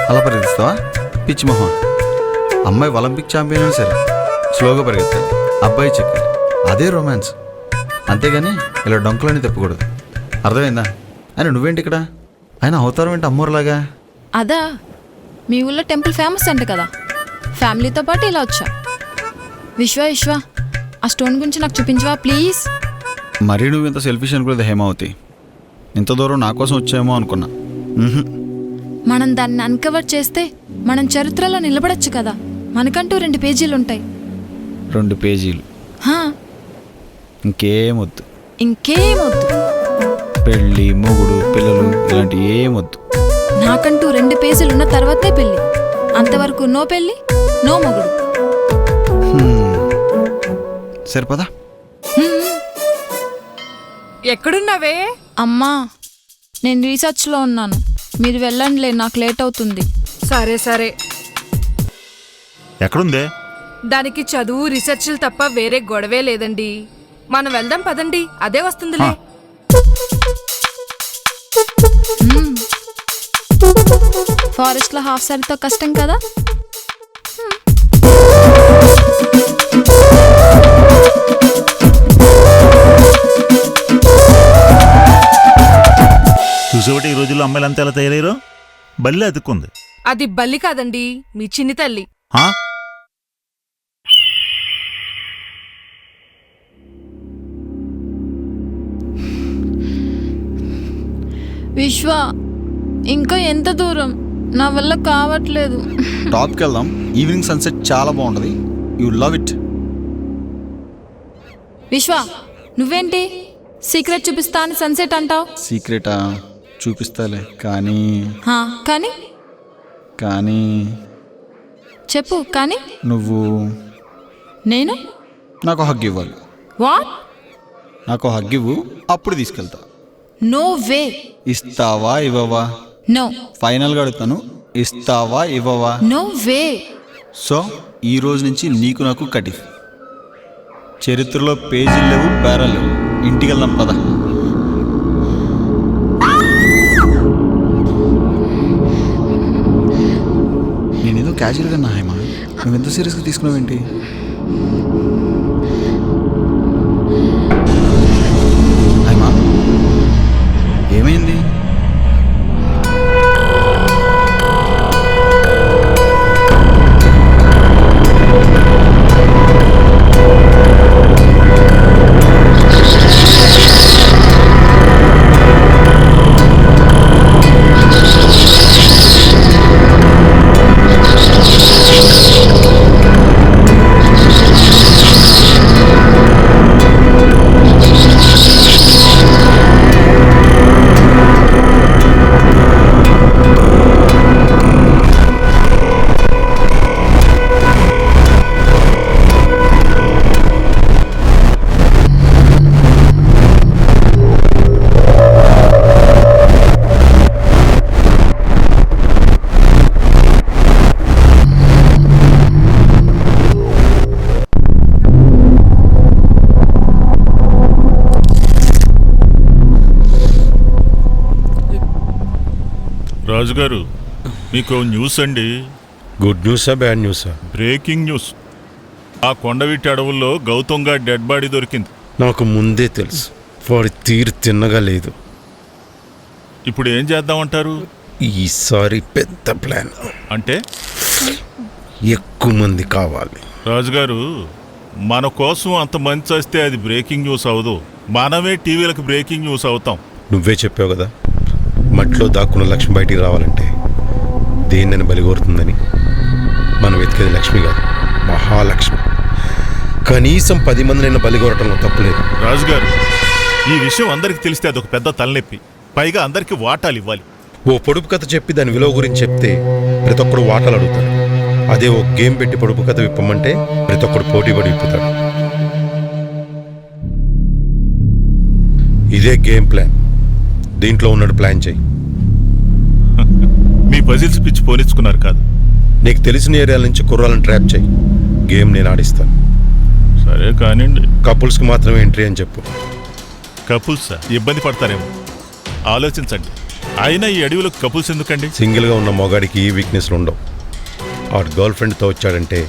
అలా పరిగెత్తుతావా? పిచ్చి మొహం. అమ్మాయి ఒలింపిక్ ఛాంపియన్ అయినా సరే స్లోగా పరిగెత్తాలి, అబ్బాయి చెక్కాలి. అదే రొమాన్స్. అంతేగాని ఇలా డొంకలని తిప్పకూడదు. అర్థమైందా? అయినా నువ్వేంటి ఇక్కడ? అయినా అవతారం ఏంటి అమ్మోరులాగా? అదా, మీ ఊళ్ళో టెంపుల్ ఫేమస్ అంట కదా, ఫ్యామిలీతో పాటు ఇలా వచ్చా. విశ్వ ఆ స్టోన్ గురించి నాకు చూపించవా ప్లీజ్? మరీ నువ్వు ఇంత సెల్ఫిష్ అనుకోలేదు హేమావతి. ఇంత దూరం నా కోసం వచ్చాయేమో అనుకున్నా. మనం దాన్ని అన్కవర్ చేస్తే మనం చరిత్రలో నిలబడచ్చు కదా. మనకంటూ 2 పేజీలు ఉంటాయి. 2 పేజీలు? ఇంకేమొద్దు. ఇంకేమొద్దు. పెళ్ళి, మొగుడు, పిల్లలు ఇలాంటి ఏమొద్దు. నాకంటూ 2 పేజీలు ఉన్న తర్వాతే పెళ్ళి. అంతవరకు నో పెళ్ళి, నో మొగుడు. సరిపదా? ఎక్కడున్నావే? అమ్మా, నేను రీసెర్చ్లో ఉన్నాను. మీరు వెళ్ళండిలే, నాకు లేట్ అవుతుంది. సరే. ఎక్కడుందే? దానికి చదువు రీసెర్చ్లు తప్ప వేరే గొడవే లేదండి. మనం వెళ్దాం పదండి, అదే వస్తుందిలే. ఫారెస్ట్లో హాఫ్ సారీతో కష్టం కదా. చూసేవాటి ఈ రోజుల్లో అమ్మాయిలంతా ఎలా తయారయ్యారో. బల్లి అతుక్కుంది. అది బల్లి కాదండి, మీ చిన్ని తల్లి. విశ్వ, ఇంకా ఎంత దూరం? నా వల్ల కావట్లేదు. టాప్కి వెళ్దాం. ఈవినింగ్ సన్సెట్ చాలా బాగుంటుంది. You love it. విశ్వ, నువ్వేంటి సీక్రెట్ చూపిస్తా అని సన్సెట్ అంటావు? సీక్రెటా? చూపిస్తాలే కానీ హా, కానీ కానీ చెప్పు కానీ నువ్వు నేను నాకు హగ్ ఇవ్వాలి. వాట్? నాకు హగ్ ఇవ్వు, అప్పుడు తీసుకెళ్తా. No way. ఇస్తావా ఇవ్వవా? నో. ఫైనల్గా అడుగుతాను, ఇస్తావా ఇవ్వవా? No way. సో ఈ రోజు నుంచి నీకు నాకు కటిఫ్. చరిత్రలో పేజీలు లేవు, పేరాలు లేవు. ఇంటికి వెళ్దాం పద. నేనేదో క్యాజువల్గా నా హేమా, నువ్వు ఎంత సీరియస్గా తీసుకున్నావేంటి? హేమా ఏమైంది? రాజుగారు, మీకు న్యూస్ అండి. గుడ్ న్యూసా బ్యాడ్ న్యూసా? Breaking news. ఆ కొండవీటి అడవుల్లో గౌతమ్ గారి డెడ్ బాడీ దొరికింది. నాకు ముందే తెలుసు, వాడి తీరు తిన్నగా లేదు. ఇప్పుడు ఏం చేద్దామంటారు? ఈసారి పెద్ద ప్లాన్. అంటే ఎక్కువ మంది కావాలి. రాజుగారు, మన కోసం అంతమంది చేస్తే అది బ్రేకింగ్ న్యూస్ అవదు. మనమే టీవీలకు బ్రేకింగ్ న్యూస్ అవుతాం. నువ్వే చెప్పావు కదా, మట్లో దాక్కున్న లక్ష్మి బయటికి రావాలంటే దేన్నని బలిగోరుతుందని. మనం వెతికేది లక్ష్మి కాదు, మహాలక్ష్మి. కనీసం 10 మందినైనా బలిగోరటంలో తప్పులేదు. రాజుగారు, ఈ విషయం అందరికి తెలిస్తే అదొక పెద్ద తలనొప్పి. పైగా అందరికీ వాటాలు ఇవ్వాలి. ఓ పొడుపు కథ చెప్పి దాని విలువ గురించి చెప్తే ప్రతి ఒక్కడు వాటాలు అడుగుతాడు. అదే ఓ గేమ్ పెట్టి పొడుపు కథ విప్పమంటే ప్రతి ఒక్కడు పోటీ పడి విప్పుతాడు. ఇదే గేమ్ ప్లాన్. దీంట్లో ఉన్నట్టు ప్లాన్ చేయి. మీ పజిల్స్ పిచ్చి పోనిచ్చుకున్నారు కాదు. నీకు తెలిసిన ఏరియాల నుంచి కుర్రాలను ట్రాప్ చేయి. గేమ్ నేను ఆడిస్తాను. సరే కానివ్వండి. కపుల్స్కి మాత్రమే ఎంట్రీ అని చెప్పు. కపుల్స్ ఇబ్బంది పడతారేమో, ఆలోచించండి. అయినా ఈ అడవిలోకి కపుల్స్ ఎందుకండి? సింగిల్గా ఉన్న మొగాడికి ఈ వీక్నెస్లు ఉండవు. వాడు గర్ల్ ఫ్రెండ్తో వచ్చాడంటే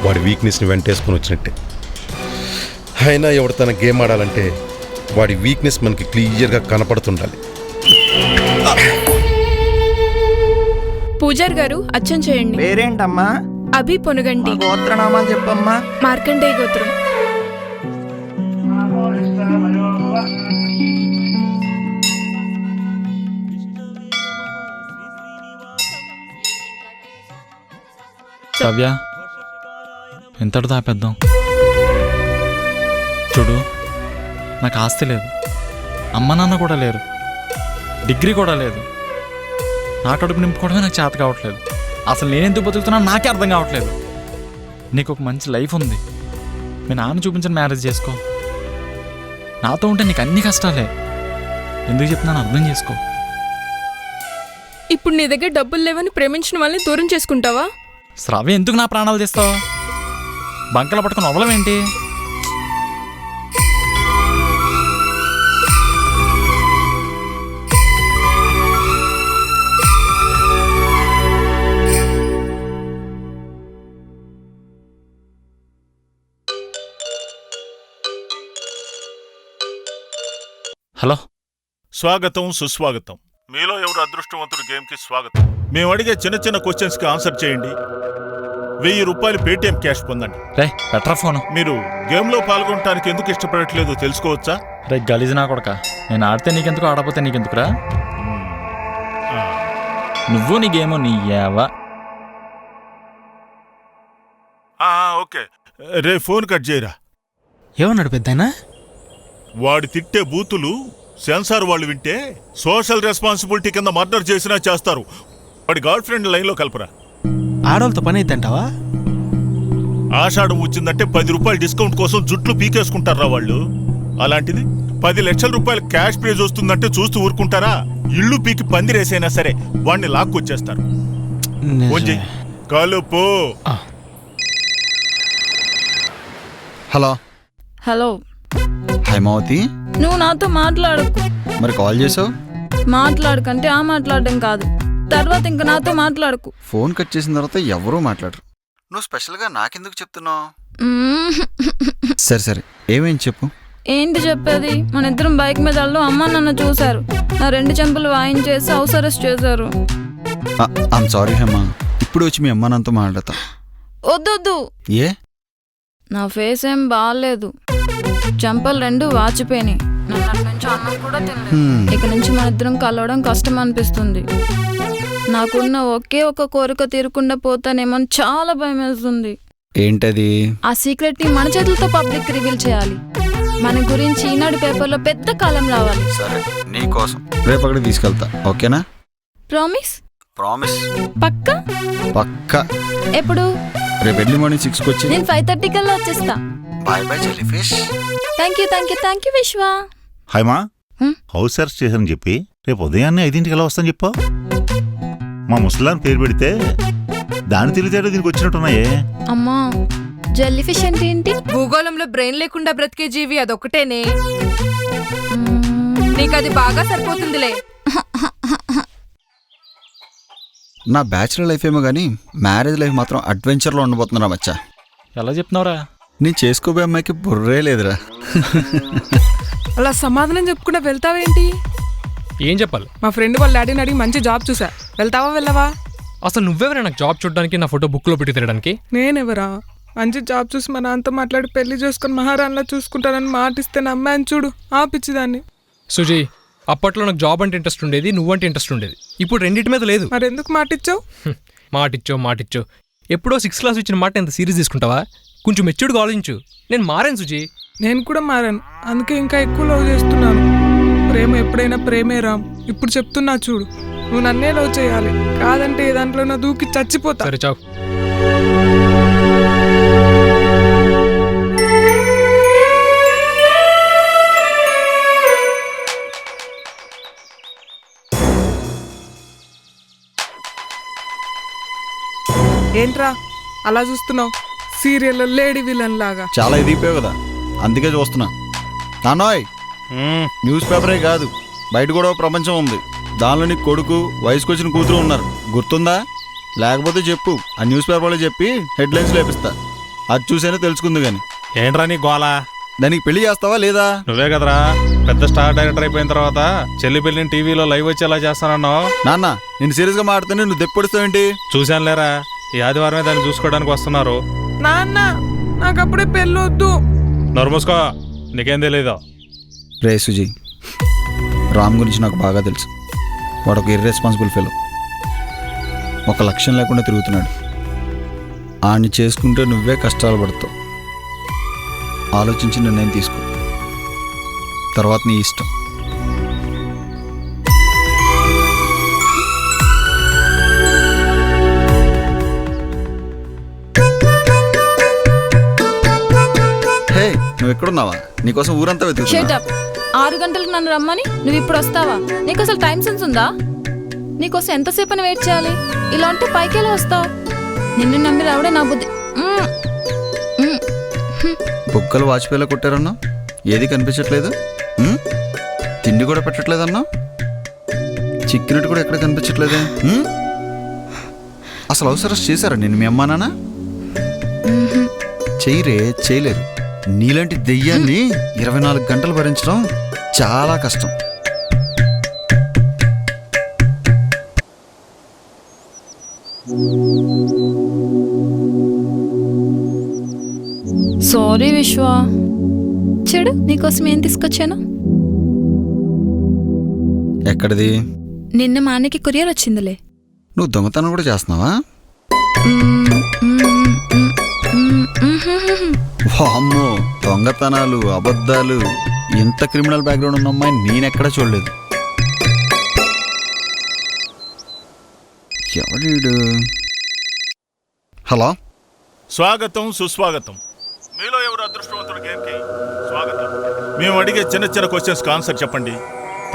వాడి వీక్నెస్ని వెంటేసుకొని వచ్చినట్టే. అయినా ఎవడు తన గేమ్ ఆడాలంటే వాడి వీక్నెస్ మనకి క్లియర్గా కనపడుతుండాలి. పూజారి గారు అచ్చం చేయండి. పేరేంటమ్మా? అభి పొనుగంటి. గోత్రనామాలు చెప్పమ్మా. మార్కండేయ గోత్రం. సవ్య, ఎంతటి దాపేద్దాం? చూడు, నాకు ఆస్తి లేదు, అమ్మ నాన్న కూడా లేరు, డిగ్రీ కూడా లేదు. నా కడుపు నింపుకోవడమే నాకు చేత కావట్లేదు. అసలు నేనెందుకు బతుకుతున్నా నాకే అర్థం కావట్లేదు. నీకు ఒక మంచి లైఫ్ ఉంది, మీ నాన్న చూపించిన మ్యారేజ్ చేసుకో. నాతో ఉంటే నీకు అన్ని కష్టాలే. ఎందుకు చెప్తున్నాను అర్థం చేసుకో. ఇప్పుడు నీ దగ్గర డబ్బులు లేవని ప్రేమించిన వాళ్ళని దూరం చేసుకుంటావా? శ్రావ్య, ఎందుకు నా ప్రాణాలు తీస్తావు? బంకలు పట్టుకుని వదలవేంటి? హలో. స్వాగతం, సుస్వాగతం. మీలో ఎవరు అదృష్టవంతుడు గేమ్కి స్వాగతం. మేము అడిగే చిన్న చిన్న క్వశ్చన్స్కి ఆన్సర్ చేయండి. 1000 రూపాయలు పేటిఎం క్యాష్ పొందండి. రే బెటర్ ఫోను. మీరు గేమ్లో పాల్గొనడానికి ఎందుకు ఇష్టపడట్లేదో తెలుసుకోవచ్చా? రే గలీజ్ నా కొడక, నేను ఆడితే నీకెందుకు, ఆడపోతే నీకెందుకురా? నువ్వు నీ గేమో నీ యావా. ఓకే, రే ఫోన్ కట్ చేయరా. ఏమన్నాడు పెద్దయినా? వాడు తిట్టే బూతులు సెన్సార్ వాళ్ళు వింటే సోషల్ రెస్పాన్సిబిలిటీ కింద మర్డర్ చేసినా చేస్తారు. వాడి గర్ల్ ఫ్రెండ్ లైన్లో కలపరా. ఆడవాళ్ళతో పని అయిద్దంటావా? ఆషాఢం వచ్చిందంటే 10 రూపాయలు డిస్కౌంట్ కోసం జుట్లు పీకేసుకుంటారా వాళ్ళు. అలాంటిది 10 లక్షల రూపాయలు క్యాష్ ప్రైజ్ వస్తుందంటే చూస్తూ ఊరుకుంటారా? ఇల్లు పీకి పందిరేసైనా సరే వాడిని లాక్కొచ్చేస్తారు. కలుపు. హలో హలో, హైమావతి, నువ్వు నాతో మాట్లాడకు. మరి కాల్ చేసావు? మాట్లాడకంటే ఆ మాట్లాడడం కాదు, తర్వాత ఇంక నాతో మాట్లాడకు. ఫోన్ కట్ చేసిన తర్వాత ఎవరూ మాట్లాడరు. నువ్వు స్పెషల్గా నాకెందుకు చెప్తున్నావు? సరే సరే, ఏమేం చెప్పు. ఏంటి చెప్పేది? మన ఇద్దరం బైక్ మీద వెళ్ళడం అమ్మ నాన్న చూశారు. నా 2 చెంపలు వాయించేసి హౌస్ అరెస్ట్ చేశారు. ఐమ్ సారీ హేమా, ఇప్పుడు వచ్చి మీ అమ్మ నాన్నతో మాట్లాడతా. వద్దొద్దు. ఏ? నా ఫేస్ ఏం బాగాలేదు, చెంపలు 2 వాచిపోయినాయి. నన్నటి నుంచి అన్నం కూడా తినలేదు. ఇక నుంచి మన ఇద్దరం కలవడం కష్టం అనిపిస్తుంది. నాకున్న ఒకే ఒక కోరిక తీరకుండా పోతానేమో చాలా భయం వేస్తుంది. ఏంటది? ఆ సీక్రెట్ ని మన చేతులతో పబ్లిక్ రివీల్ చేయాలి. మన గురించి ఈనాడు పేపర్లో పెద్ద కాలం రావాలి. సరే, నీకోసం రేపు అక్కడికి తీసుకెళ్తా, ఓకేనా? ప్రామిస్? ప్రామిస్. పక్కా? పక్కా. ఎప్పుడు? రేపు ఎర్లీ మార్నింగ్ 6కి వచ్చి. నేను 5:30 కల్లా వచ్చేస్తా. Bye bye jellyfish. Thank you Vishwa. హాయ్మా, హౌస్ అరెస్ట్ చేశారని చెప్పి రేపు ఉదయాన్నే 5ంటికి ఎలా వస్తాను చెప్పా? మా ముసలాన్ని పేరు పెడితే దాని తెలివితేటో దీనికి వచ్చినట్టున్నాయే. అమ్మా, జెల్లీ ఫిష్ అంటే ఏంటి? భూగోళంలో బ్రెయిన్ లేకుండా బ్రతికే జీవి అదొక్కటేనే. నీకది బాగా సరిపోతుందిలే. నా బ్యాచులర్ లైఫ్ ఏమో కానీ మ్యారేజ్ లైఫ్ మాత్రం అడ్వెంచర్లో ఉండబోతున్నారా మచ్చా. ఎలా చెప్తున్నావురా? నేను చేసుకోబోయే అమ్మాయికి బుర్రే లేదురా. అలా సమాధానం చెప్పుకుంటా వెళ్తావేంటి? ఏం చెప్పాలి? మా ఫ్రెండ్ వాళ్ళ డాడీని అడిగి మంచి జాబ్ చూసా. వెళ్తావా వెళ్ళవా? అసలు నువ్వెవరా నాకు జాబ్ చూడడానికి, నా ఫోటో బుక్లో పెట్టి తిరగడానికి? నేనెవరా? మంచి జాబ్ చూసి మా నాన్నతో మాట్లాడి పెళ్లి చేసుకుని మహారాణిలా చూసుకుంటానని మాటిస్తే నమ్మాను చూడు, ఆ పిచ్చిదాన్ని. సుజీ, అప్పట్లో నాకు జాబ్ అంటే ఇంట్రెస్ట్ ఉండేది, నువ్వంటే ఇంట్రెస్ట్ ఉండేది. ఇప్పుడు రెండింటి మీద లేదు. మరి ఎందుకు మాటిచ్చావు? మాటిచ్చో ఎప్పుడో 6th క్లాస్ ఇచ్చిన మాట ఎంత సీరియస్ తీసుకుంటావా? కొంచెం మెచ్యూర్డ్గా ఆలోచించు. నేను మారాను సుజీ. నేను కూడా మారాను, అందుకే ఇంకా ఎక్కువ లవ్ చేస్తున్నాను. ప్రేమ ఎప్పుడైనా ప్రేమే రామ్. ఇప్పుడు చెప్తున్నా చూడు, నువ్వు నన్నే లవ్ చేయాలి, కాదంటే ఏ దాంట్లో నా దూకి చచ్చిపోతా. సరే చావు. ఏంట్రా అలా చూస్తున్నావు? సీరియల్లో లేడీ విలన్ లాగా. చాలా ఎదిగిపోయావు కదా, అందుకే చూస్తున్నా. నాన్నోయ్, న్యూస్ పేపరే కాదు, బయట కూడా ప్రపంచం ఉంది. దానిలో నీ కొడుకు, వయసుకు వచ్చిన కూతురు ఉన్నారు, గుర్తుందా? లేకపోతే చెప్పు, ఆ న్యూస్ పేపర్లో చెప్పి హెడ్లైన్స్ లేపిస్తా. అది చూసేనే తెలుసుకుంది. కానీ ఏంట్రా నీ గోలా? దానికి పెళ్లి చేస్తావా లేదా? నువ్వే కదరా పెద్ద స్టార్ డైరెక్టర్ అయిపోయిన తర్వాత చెల్లి పెళ్లిని టీవీలో లైవ్ వచ్చేలా చేస్తానన్నావు. నాన్న, నేను సీరియస్గా మాట్లాడితేనే నువ్వు దెప్పొడుస్తావేంటి? చూశాను లేరా, ఈ ఆదివారమే దాన్ని చూసుకోవడానికి వస్తున్నారు. నాన్న, నాకు అప్పుడే పెళ్ళొద్దు. నోరుమూసుకో, నీకేం తెలీదు. రే సుజీ, రామ్ గురించి నాకు బాగా తెలుసు. వాడు ఒక ఇర్రెస్పాన్సిబుల్ ఫెలో, ఒక లక్ష్యం లేకుండా తిరుగుతున్నాడు. ఆడిని చేసుకుంటే నువ్వే కష్టాలు పడతావు. ఆలోచించి నిర్ణయం తీసుకో, తర్వాత నీ ఇష్టం. హే, నువ్వు ఎక్కడున్నావా? నీకోసం ఊరంతా వెతుకుతున్నా. Shut up. 6 గంటలకు నన్ను రమ్మని నువ్వు ఇప్పుడు వస్తావా? నీకు అసలు టైం సెన్స్ ఉందా? నీకోసం ఎంతసేపు అని వెయిట్ చేయాలి? ఇలా ఉంటే పైకెలా వస్తావు? నిన్ను నమ్మి రావడే నా బుద్ధి. బుక్కలు వాచిపోయేలా కొట్టారన్నా, ఏది కనిపించట్లేదు. తిండి కూడా పెట్టట్లేదన్నా, చిక్కినట్టు కూడా ఎక్కడ కనిపించట్లేదే. అసలు అవసరం చేశారా నేను మీ అమ్మా నాన్న? చేయరే, చేయలేరు. నీలాంటి దెయ్యాన్ని 24 గంటలు భరించడం చాలా కష్టం. సారీ విశ్వ. చెడు, నీకోసం ఏం తీసుకొచ్చాను? ఎక్కడిది? నిన్న మా అన్నకి కొరియర్ వచ్చిందిలే. నువ్వు దొంగతనం కూడా చేస్తున్నావా? మ్మ్. వామ్మో, దొంగతనాలు, అబద్ధాలు ఇంత క్రిమినల్ బ్యాక్గ్రౌండ్ ఉన్న అమ్మాయి నేనెక్కడా చూడలేదు. ఎవడు? హలో, స్వాగతం, సుస్వాగతం. మీలో ఎవరు అదృష్టవంతుడు గేమ్కి స్వాగతం. మేము అడిగే చిన్న చిన్న క్వశ్చన్స్కి ఆన్సర్ చెప్పండి.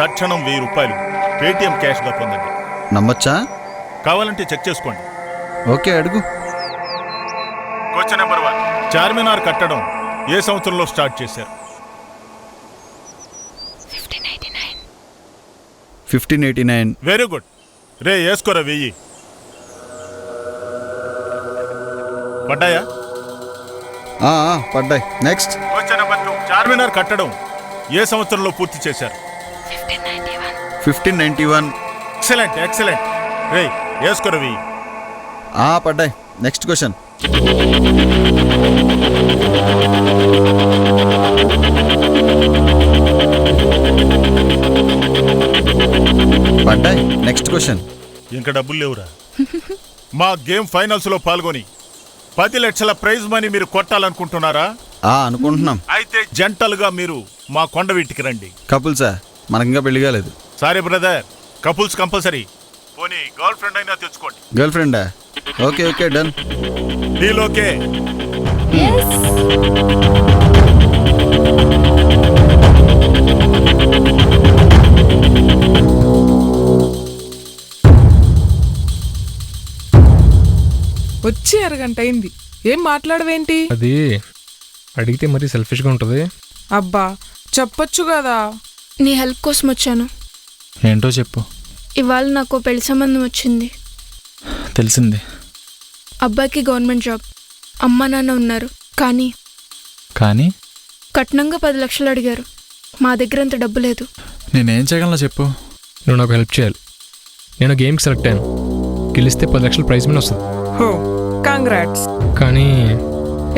తక్షణం 1000 రూపాయలు పేటిఎం క్యాష్గా పొందండి. నమ్మొచ్చా? కావాలంటే చెక్ చేసుకోండి. ఓకే, అడుగు. Question number 1. చార్మినార్ కట్టడం ఏ సంవత్సరంలో స్టార్ట్ చేశారు? 1589. Very good. రే వేసుకోరా 1000. పడ్డాయా? పడ్డాయి. నెక్స్ట్. Question number 2. చార్మినార్ కట్టడం ఏ సంవత్సరంలో పూర్తి చేశారు? 1591. Excellent, excellent. రే వేసుకోరా 1000. పడ్డాయి. Next question. పడ్డాయి. Next question. ఇంకా డబ్బులు లేవురా. మా గేమ్ ఫైనల్స్ లో పాల్గొని 10 లక్షల ప్రైజ్ మనీ మీరు కొట్టాలనుకుంటున్నారా? అనుకుంటున్నాం. అయితే జంటలుగా మీరు మా కొండవీటికి రండి. కపుల్సా? మనకింకా పెళ్లి కాలేదు. Sorry brother, couples compulsory. పోనీ గర్ల్ ఫ్రెండ్ అయినా తెచ్చుకోండి. గర్ల్ ఫ్రెండా? Okay okay, done. డీలోకే. వచ్చి అరగంట అయింది, ఏం మాట్లాడవేంటి? అది అడిగితే మరీ సెల్ఫిష్గా ఉంటుంది. అబ్బా చెప్పొచ్చు కదా. నీ హెల్ప్ కోసం వచ్చాను. ఏంటో చెప్పు. ఇవాళ నాకు పెళ్లి సంబంధం వచ్చింది. తెలిసింది. అబ్బాయికి గవర్నమెంట్ జాబ్, అమ్మ నాన్న ఉన్నారు. కానీ కట్నంగా 10 లక్షలు అడిగారు. మా దగ్గర అంత డబ్బు లేదు. నేనేం చేయగలను చెప్పు. నువ్వు నాకు హెల్ప్ చేయాలి. నేను గేమ్కి సెలెక్ట్ అయ్యాను. గెలిస్తే 10 లక్షలు ప్రైజ్ మనీ వస్తుంది. హో, కాంగ్రాట్స్. కానీ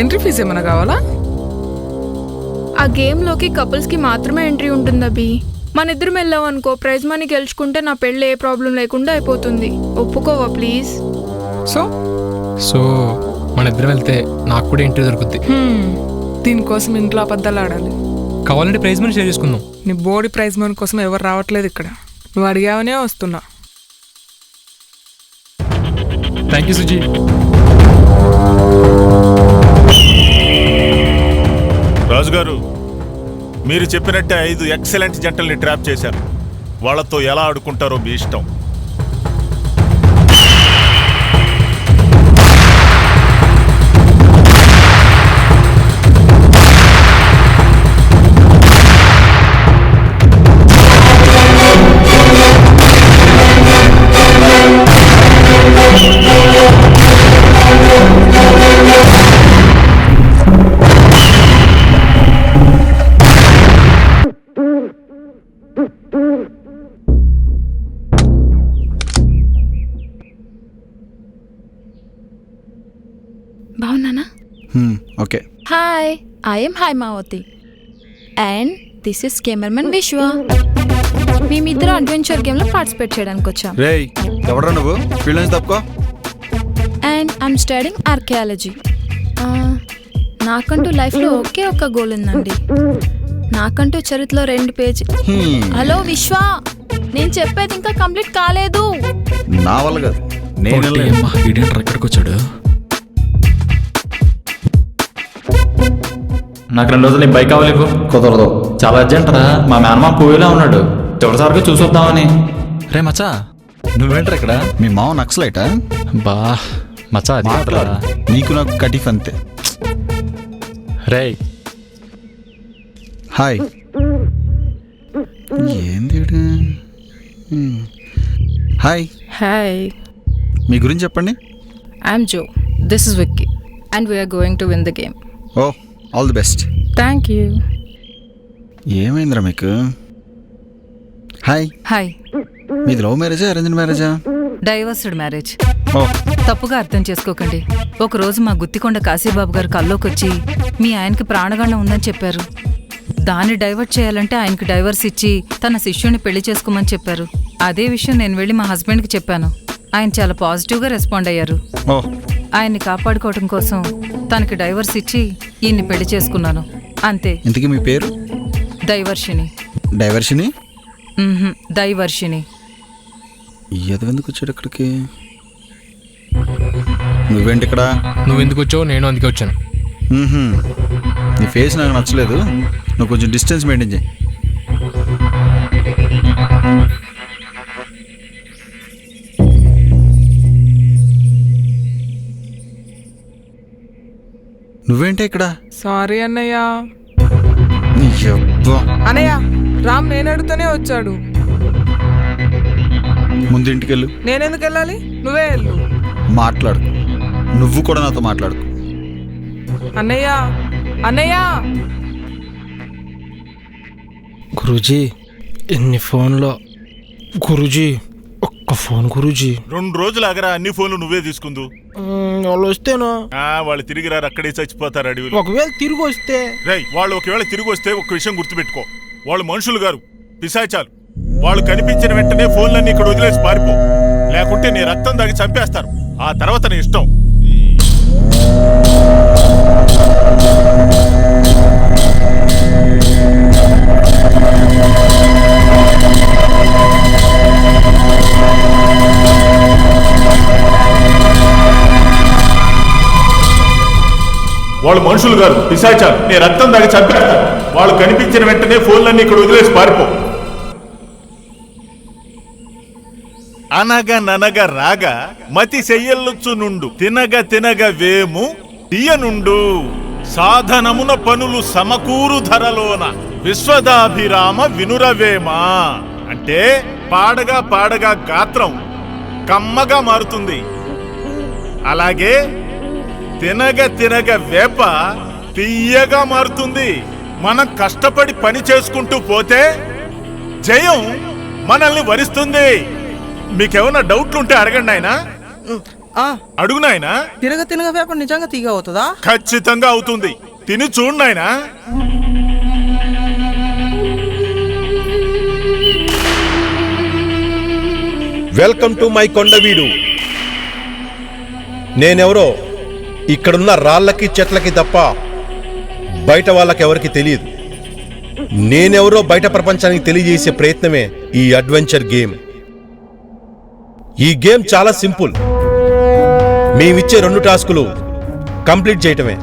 ఎంట్రీ ఫీజు ఏమైనా కావాలా? ఆ గేమ్లోకి కపుల్స్కి మాత్రమే ఎంట్రీ ఉంటుంది అభి. మన ఇద్దరం వెళ్ళాం అనుకో, ప్రైజ్ మనీ గెలుచుకుంటే నా పెళ్ళి ఏ ప్రాబ్లం లేకుండా అయిపోతుంది. ఒప్పుకోవా ప్లీజ్? సో మన ఇద్దరం వెళ్తే నాకు కూడా ఎంట్రీ దొరుకుద్ది. దీనికోసం ఇంట్లో అబద్ధాలు ఆడాలి. కావాలంటే ప్రైజ్ మనీ షేర్ చేసుకుందాం. నీ బోడీ ప్రైజ్ మనీ కోసం ఎవరు రావట్లేదు ఇక్కడ. నువ్వు అడిగావనే వస్తున్నా. Thank you Suji. రాజుగారు, మీరు చెప్పినట్టే 5 ఎక్సలెంట్ జంటల్ని ట్రాప్ చేశారు. వాళ్ళతో ఎలా ఆడుకుంటారో మీ ఇష్టం. బాగున్నానా? Okay. Hi, I'm Haimavathi and this is cameraman Vishwa. మేమిద్దరు అడ్వెంచర్ గేమ్లో పార్టిసిపేట్ చేయడానికి వచ్చాం. రేయ్, ఎవడ్రా నువ్వు? ఫీల్డ్ నుంచి తప్పుకో. And I'm studying archaeology. నాకంటూ లైఫ్లో ఒకే ఒక్క గోల్ ఉందండి. నాకంటూ చరిత్రలో 2 పేజీ. హలో విశ్వ, నేను చెప్పేది ఇంకా కంప్లీట్ కాలేదు. నా వల్ల కాదు. ఎక్కడికి వచ్చాడు? నాకు 2 రోజులు నీ బైక్ కావాలి. కుదరదు, చాలా అర్జెంట్ రా. మా మేనమా పూవిలా ఉన్నాడు, చివరిసారిగా చూసొద్దామని. రే మచ్చా, నువ్వేంట్రా ఇక్కడ? మీ మావ నక్సలైటా? బా మచ్చా, అది కాదురా. నీకు నాకు కటిఫ్ అంతే. రే హాయ్. ఏంది? హాయ్. హాయ్. మీ గురించి చెప్పండి. I'm Joe. This is Vicky and we are going to win the game. Oh, all the best. Thank you. ఏమైందిరా మీకు? హాయ్. హాయ్. మీది లవ్ మ్యారేజా, అరేంజ్డ్ మ్యారేజా? Divorced marriage. ఓ, తప్పుగా అర్థం చేసుకోకండి. ఒకరోజు మా గుత్తికొండ కాశీబాబు గారు కల్లోకి వచ్చి మీ ఆయనకి ప్రాణగండం ఉందని చెప్పారు. దాన్ని డైవర్ట్ చేయాలంటే ఆయనకి డైవర్స్ ఇచ్చి తన శిష్యుని పెళ్లి చేసుకోమని చెప్పారు. అదే విషయం నేను వెళ్ళి మా హస్బెండ్కి చెప్పాను. ఆయన చాలా పాజిటివ్గా రెస్పాండ్ అయ్యారు. ఆయన్ని కాపాడుకోవడం కోసం తనకి డైవర్స్ ఇచ్చి ఈయన్ని పెళ్లి చేసుకున్నాను, అంతే. ఇంతకీ మీ పేరు? దైవర్షిని. డైవర్షిని? దైవర్షిని. ఎందుకు వచ్చాడు ఇక్కడికి? నువ్వేంటి ఇక్కడ? నువ్వెందుకు వచ్చావు? నేను అందుకే వచ్చాను. నీ ఫేస్ నాకు నచ్చలేదు, నువ్వు కొంచెం డిస్టెన్స్ మెయింటైన్ చేయి. నువ్వేంటే ఇక్కడ? సారీ అన్నయ్య. నీ యబ్బా. అన్నయ్య రామ్ నేను అడుగుతూనే వచ్చాడు. ముందు ఇంటికి వెళ్ళు. నేనెందుకు వెళ్ళాలి? నువ్వే వెళ్ళు. మాట్లాడు, నువ్వు కూడా నాతో మాట్లాడు. అన్నయ్య అన్నయ్య. గురూజీ ఎన్ని ఫోన్లో గురూజీ, ఒక్క ఫోన్ గురూజీ. 2 రోజులు ఆగరా, అన్ని ఫోన్లు నువ్వే తీసుకుందు. వాళ్ళు వస్తేనో వాళ్ళు తిరిగి రారు, అక్కడే చచ్చిపోతారు అడవిలో. ఒకవేళ తిరిగి వస్తే వాళ్ళు ఒకవేళ తిరిగి వస్తే ఒక విషయం గుర్తుపెట్టుకో, వాళ్ళు మనుషులు గారు, పిశాచాలు. వాళ్ళు కనిపించిన వెంటనే ఫోన్లన్నీ ఇక్కడ వదిలేసి పారిపో, లేకుంటే నీ రక్తం దాగి చంపేస్తారు. ఆ తర్వాత నీ ఇష్టం. వాళ్ళు మనుషులు గారు, పిశాచాలు. నీ రక్తం దాగి చంపేస్తారు. వాళ్ళు కనిపించిన వెంటనే ఫోన్లన్నీ ఇక్కడ వదిలేసి పారిపో. అనగ ననగ రాగ మతి చెయ్యల్లుచ్చు నుండు, తినగ తినగ వేము తీయనుండు, సాధనమున పనులు సమకూరు ధరలోన విశ్వదాభిరామ వినురవేమా. అంటే పాడగా పాడగా గాత్రం కమ్మగా మారుతుంది, అలాగే తినగ తినగ వేప తీయగా మారుతుంది. మనం కష్టపడి పని చేసుకుంటూ పోతే జయం మనల్ని వరిస్తుంది. మీకేమన్నా డౌట్లుంటే అడగండి ఆయన. అడుగు నాయనా. తిరగ తినగ వేప నిజంగా తీగ అవుతుందా? ఖచ్చితంగా అవుతుంది, తిని చూడు నాయనా. Welcome to my Kondaveedu. నేనెవరో ఇక్కడున్న రాళ్ళకి చెట్లకి తప్ప బయట వాళ్ళకెవరికి తెలియదు. నేనెవరో బయట ప్రపంచానికి తెలియజేసే ప్రయత్నమే ఈ అడ్వెంచర్ గేమ్. ఈ గేమ్ చాలా సింపుల్. మేమిచ్చే 2 టాస్కులు కంప్లీట్ చేయటమే.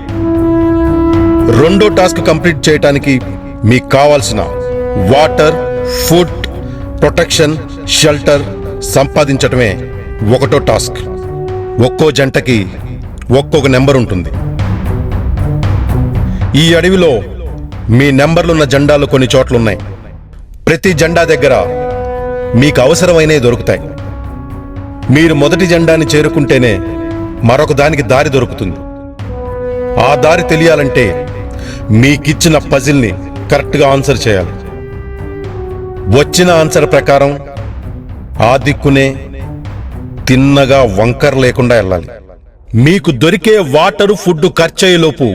2వ టాస్క్ కంప్లీట్ చేయటానికి మీకు కావాల్సిన వాటర్, ఫుడ్, ప్రొటెక్షన్, షెల్టర్ సంపాదించటమే 1వ టాస్క్. ఒక్కో జంటకి ఒక్కొక్క నెంబర్ ఉంటుంది. ఈ అడవిలో మీ నెంబర్లున్న జెండాలు కొన్ని చోట్లున్నాయి. ప్రతి జెండా దగ్గర మీకు అవసరమైనవి దొరుకుతాయి. మీరు మొదటి జెండాని చేరుకుంటేనే మరొక దానికి దారి దొరుకుతుంది. ఆ దారి తెలియాలంటే మీకిచ్చిన పజిల్ని కరెక్ట్గా ఆన్సర్ చేయాలి. వచ్చిన ఆన్సర్ ప్రకారం ఆ దిక్కునే తిన్నగా వంకర లేకుండా వెళ్ళాలి. మీకు దొరికే వాటరు, ఫుడ్ ఖర్చయ్యేలోపు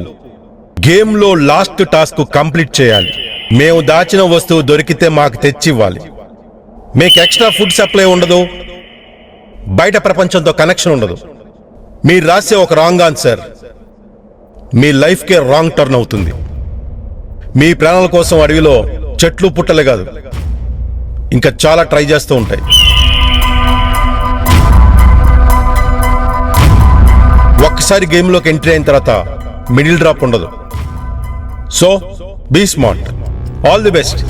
గేమ్లో లాస్ట్ టాస్క్ కంప్లీట్ చేయాలి. మేము దాచిన వస్తువు దొరికితే మాకు తెచ్చివ్వాలి. మీకు ఎక్స్ట్రా ఫుడ్ సప్లై ఉండదు, బయట ప్రపంచంతో కనెక్షన్ ఉండదు. మీరు రాసే ఒక రాంగ్ ఆన్సర్ మీ లైఫ్కే రాంగ్ టర్న్ అవుతుంది. మీ ప్రాణాల కోసం అడవిలో చెట్లు పుట్టలే కాదు, ఇంకా చాలా ట్రై చేస్తూ ఉంటాయి. ఒక్కసారి గేమ్లోకి ఎంట్రీ అయిన తర్వాత మిడిల్ డ్రాప్ ఉండదు. So be smart. All the best.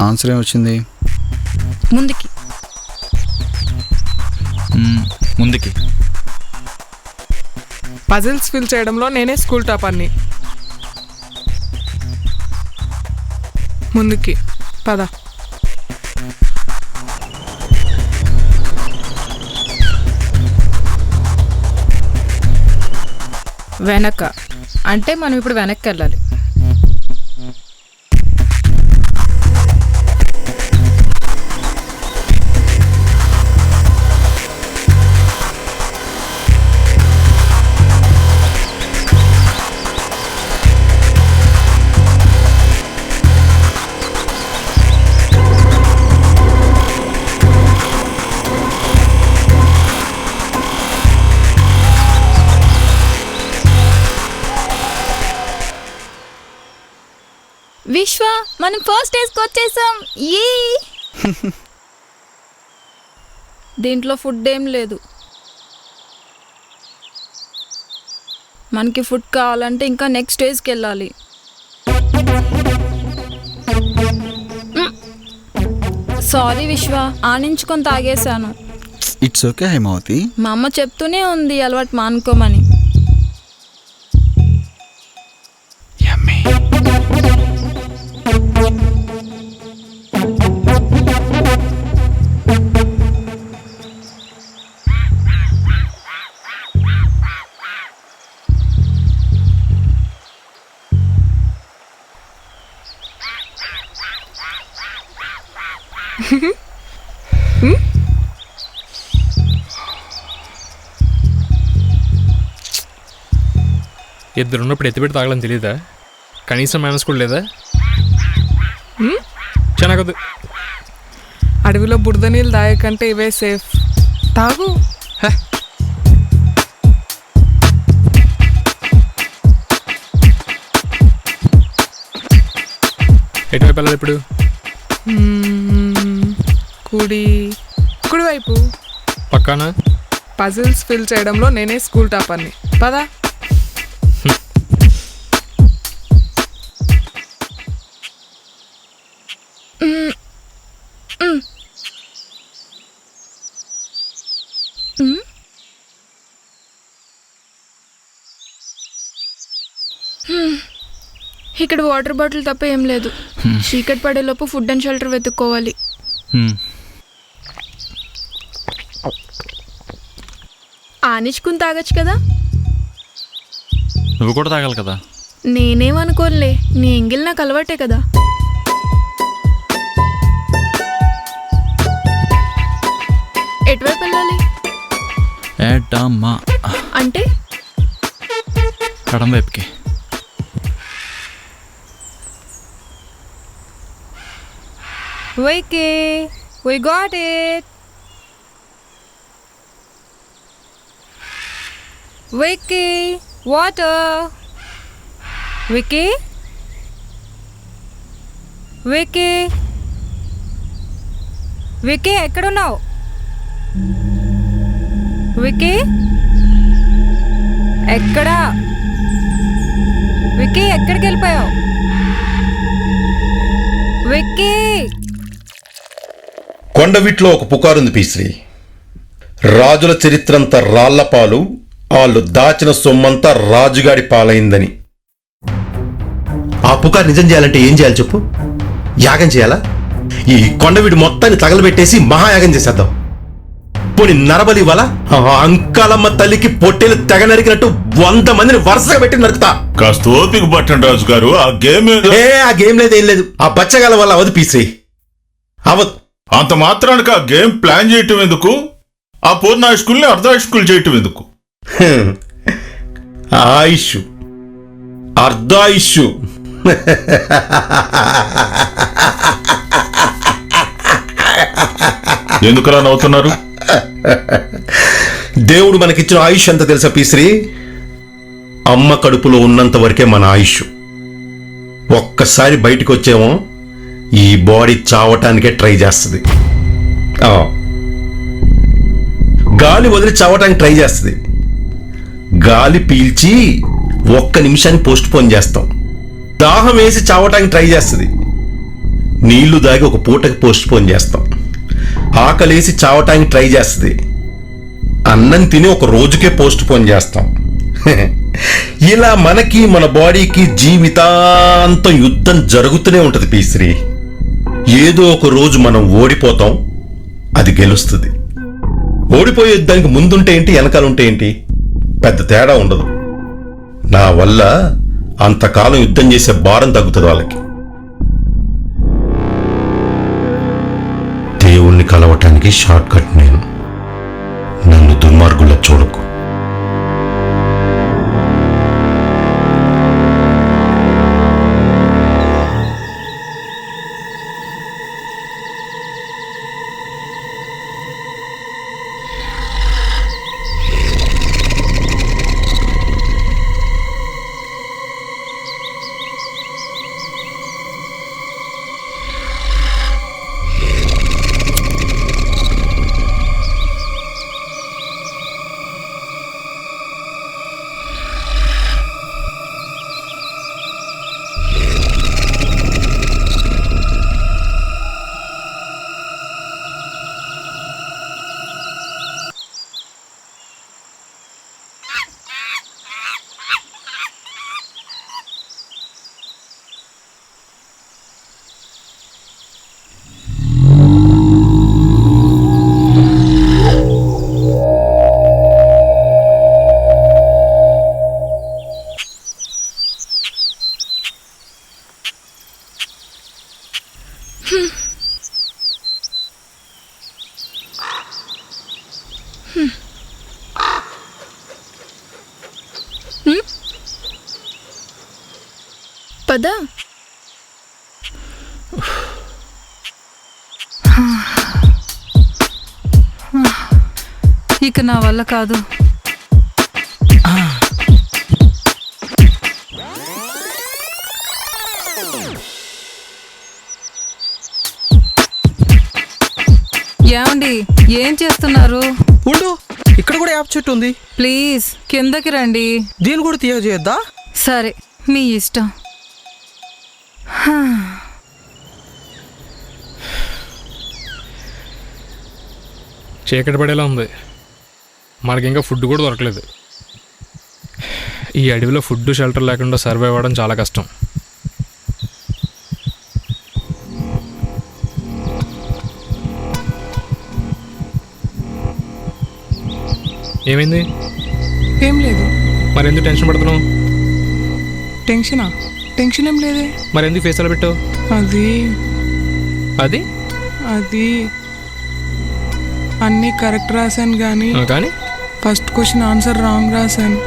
Answer ఏమొచ్చింది? ముందుకి. ముందుకి పజిల్స్ ఫిల్ చేయడంలో నేనే స్కూల్ టాపర్ని. ముందుకి పద. వెనక అంటే మనం ఇప్పుడు వెనక్కి వెళ్ళాలి. విశ్వ, మనం ఫస్ట్ డేస్కి వచ్చేసాం. దీంట్లో ఫుడ్ ఏం లేదు. మనకి ఫుడ్ కావాలంటే ఇంకా నెక్స్ట్ డేస్కి వెళ్ళాలి. సారీ విశ్వ, ఆనించుకొని తాగేశాను. It's okay Hemavathi. మా అమ్మ చెప్తూనే ఉంది అలవాటు మానుకోమని. ఇద్దరున్నప్పుడు ఎత్తిపెట్టి తాగలని తెలియదా? కనీసం మేనస్ కూడా లేదా? చెనగదు. అడవిలో బురద నీళ్ళు తాగకంటే ఇవే సేఫ్. తాగు. ఎటువైపు వెళ్ళాలి ఇప్పుడు? కుడివైపు. పక్కానా? పజిల్స్ ఫిల్ చేయడంలో నేనే స్కూల్ టాపర్ని. పదా. ఇక్కడ వాటర్ బాటిల్ తప్ప ఏం లేదు. చీకటి పడేలోపు ఫుడ్ అండ్ షెల్టర్ వెతుక్కోవాలి. ఆనిచ్చుకుని తాగొచ్చు కదా. నువ్వు కూడా తాగాలి కదా. నేనేమనుకోనులే, నీ ఎంగిల్ నాకు అలవాటే కదా. ఎటువైపు వెళ్ళాలి? అంటే ఎడం వైపుకి. Vicky, we got it. Vicky, water. Vicky? Vicky? Vicky, ఎక్కడున్నావు? వికీ ఎక్కడా? వికీ ఎక్కడికి వెళ్ళిపోయావు? వికీ! కొండవీట్లో ఒక పుకారుంది పీశ్రీ. రాజుల చరిత్రంతా రాళ్లపాలు, వాళ్ళు దాచిన సొమ్మంతా రాజుగాడి పాలైందని. ఆ పుకారు నిజం చేయాలంటే ఏం చేయాలి చెప్పు? యాగం చేయాలా? ఈ కొండవీడు మొత్తాన్ని తగలబెట్టేసి మహాయాగం చేసేద్దాం. పోనీ నరబలి వల్ల అంకాలమ్మ తల్లికి పొట్టేలు తెగ నరికినట్టు 100 మందిని వరుసగా పెట్టి నరుకుతా. కాస్త ఓపిక పట్టండి రాజు గారు. ఆ గేమ్ లేదు, ఏం లేదు. ఆ బచ్చగాల వల్ల అవదు పీశ్రీ, అవదు. అంత మాత్రానికి ఆ గేమ్ ప్లాన్ చేయటం ఎందుకు? ఆ పూర్ణాయుష్కుల్ని అర్ధాయుష్కులు చేయటం ఎందుకు? ఆయుష్ అర్ధాయుష్. ఎందుకలా నవ్వుతున్నారు? దేవుడు మనకిచ్చిన ఆయుష్ ఎంత తెలుసా పీశ్రీ? అమ్మ కడుపులో ఉన్నంత వరకే మన ఆయుష్. ఒక్కసారి బయటకు వచ్చేమో ఈ బాడీ చావటానికే ట్రై చేస్తుంది. గాలి వదిలి చావటానికి ట్రై చేస్తుంది. గాలి పీల్చి 1 నిమిషాన్ని పోస్ట్ పోన్ చేస్తాం. దాహం వేసి చావటానికి ట్రై చేస్తుంది. నీళ్లు దాగి 1 పూటకి పోస్ట్ పోన్ చేస్తాం. ఆకలేసి చావటానికి ట్రై చేస్తుంది. అన్నం తిని 1 రోజుకే పోస్ట్ పోన్ చేస్తాం. ఇలా మనకి మన బాడీకి జీవితాంతం యుద్ధం జరుగుతూనే ఉంటది పీశ్రీ. ఏదో ఒక రోజు మనం ఓడిపోతాం, అది గెలుస్తుంది. ఓడిపోయే యుద్ధానికి ముందుంటే ఏంటి, వెనకాలంటే ఏంటి, పెద్ద తేడా ఉండదు. నా వల్ల అంతకాలం యుద్ధం చేసే భారం తగ్గుతుంది వాళ్ళకి. దేవుణ్ణి కలవటానికి షార్ట్ కట్ నేను. నన్ను దుర్మార్గుల చూడకు. పద. ఇక నా వల్ల కాదు. ఏమండి, ఏం చేస్తున్నారు? ఉండు, ఇక్కడ కూడా యాప్ చెట్టు ఉంది. ప్లీజ్ కిందకి రండి. దీన్ని కూడా తీయజేయద్దా? సరే, మీ ఇష్టం. చీకటి పడేలా ఉంది. మనకి ఇంకా ఫుడ్ కూడా దొరకలేదు. ఈ అడవిలో ఫుడ్ షెల్టర్ లేకుండా సర్వైవ్ అవ్వడం చాలా కష్టం. ఏమైంది? ఏం లేదు. మరి ఎందుకు టెన్షన్ పడుతున్నావు? టెన్షనా? టెన్షన్ ఏం లేదే. మరి ఎందుకు ఫేస్ అలా పెట్టావు? అది అది అది అన్నీ కరెక్ట్ రాశాను కానీ ఫస్ట్ క్వశ్చన్ ఆన్సర్ రాంగ్ రాశాను.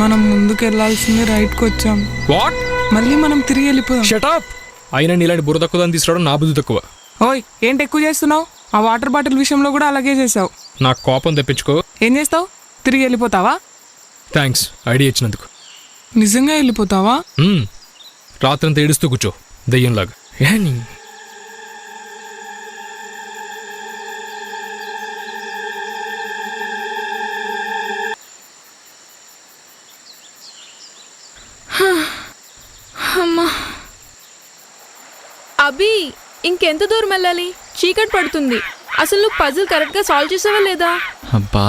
మనం ముందుకు వెళ్ళాల్సింది రైట్కి వచ్చాం. వాట్? మళ్ళీ మనం తిరిగి వెళ్ళిపోయాం. Shut up. అయినా నీలాంటి బుర్ర తక్కువ దాన్ని తీసుకురావడం నా బుద్ధి తక్కువ. ఓయ్, ఏంటి ఎక్కువ చేస్తున్నావు? ఆ వాటర్ బాటిల్ విషయంలో కూడా అలాగే చేసావు. నాకు కోపం తెప్పించుకో. ఏం చేస్తావు? తిరిగి వెళ్ళిపోతావా? థ్యాంక్స్ ఐడియా ఇచ్చినందుకు. నిజంగా వెళ్ళిపోతావా? రాత్రంతా ఏడుస్తూ కూర్చో దయ్యంలాగా. అమ్మా అభి, ఇంకెంత దూరం వెళ్ళాలి? చీకటి పడుతుంది. అసలు నువ్వు పజిల్ కరెక్ట్గా సాల్వ్ చేసావా లేదా? అబ్బా,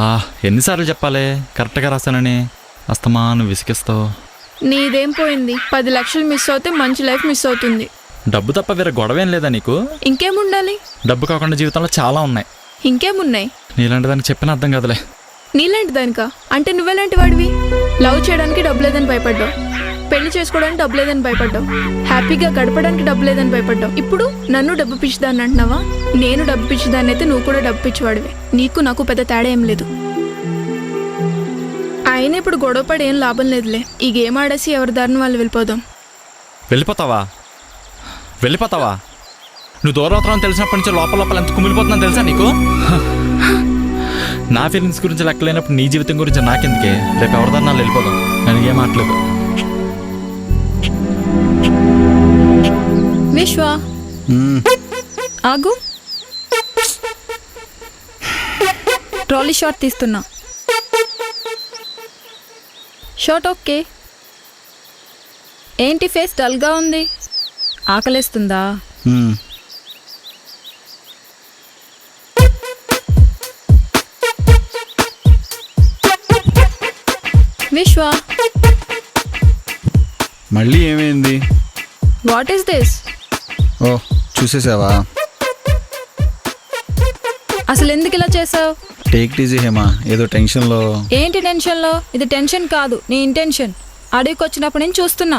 ఎన్నిసార్లు చెప్పాలి కరెక్ట్గా రాశానని? అస్తమాను విసిగిస్తావు. నీదేం పోయింది? 10 లక్షలు మిస్ అవుతే మంచి లైఫ్ మిస్ అవుతుంది. డబ్బు తప్ప వేరే గొడవేం లేదా నీకు? ఇంకేముండాలి? డబ్బు కాకుండా జీవితంలో చాలా ఉన్నాయి. ఇంకేమున్నాయి? నీలాంటి దానికి చెప్పిన అర్థం కాదులే. నీలాంటి దానికా? అంటే నువ్వెలాంటి వాడివి? లవ్ చేయడానికి డబ్బు లేదని భయపడ్డావు, పెళ్లి చేసుకోవడానికి డబ్బు లేదని భయపడ్డావు, హ్యాపీగా గడపడానికి డబ్బు లేదని భయపడ్డావు. ఇప్పుడు నన్ను డబ్బు పిచ్చిదాన్ని అంటున్నావా? నేను డబ్బు పిచ్చిదాన్ని అయితే నువ్వు కూడా డబ్బు పిచ్చివాడివే. నీకు నాకు పెద్ద తేడా ఏం లేదు. అయినా ఇప్పుడు గొడవపడి ఏం లాభం లేదులే. ఈ గేమ్ ఆడేసి ఎవరి దారిని వాళ్ళు వెళ్ళిపోదాం. వెళ్ళిపోతావా? వెళ్ళిపోతావా? నువ్వు దూరం అవుతున్నావు తెలిసినప్పటి నుంచి లోపల లోపల ఎంత కుమిలిపోతున్నాను తెలుసా నీకు? నా ఫీలింగ్స్ గురించి లెక్కలేనప్పుడు నీ జీవితం గురించి నాకెందుకే? రేపు ఎవరిదాన్ని వాళ్ళు వెళ్ళిపోదాం. నేను ఏం మాట్లేదు. విశ్వ ఆగు. ట్రాలీ షాట్ తీస్తున్నా. Shot okay. ఏంటి ఫేస్ డల్గా ఉంది? ఆకలేస్తుందా? విశ్వ, మళ్ళీ ఏమైంది? What is this? ఓ చూసేసావా? అసలు ఎందుకు ఇలా చేసావు? టేక్ ఇట్ ఈజీ హేమా, ఏదో టెన్షన్లో. ఏంటి టెన్షన్లో? ఇది టెన్షన్ కాదు, నీ ఇంటెన్షన్. అడవికి వచ్చినప్పుడు నేను చూస్తున్నా,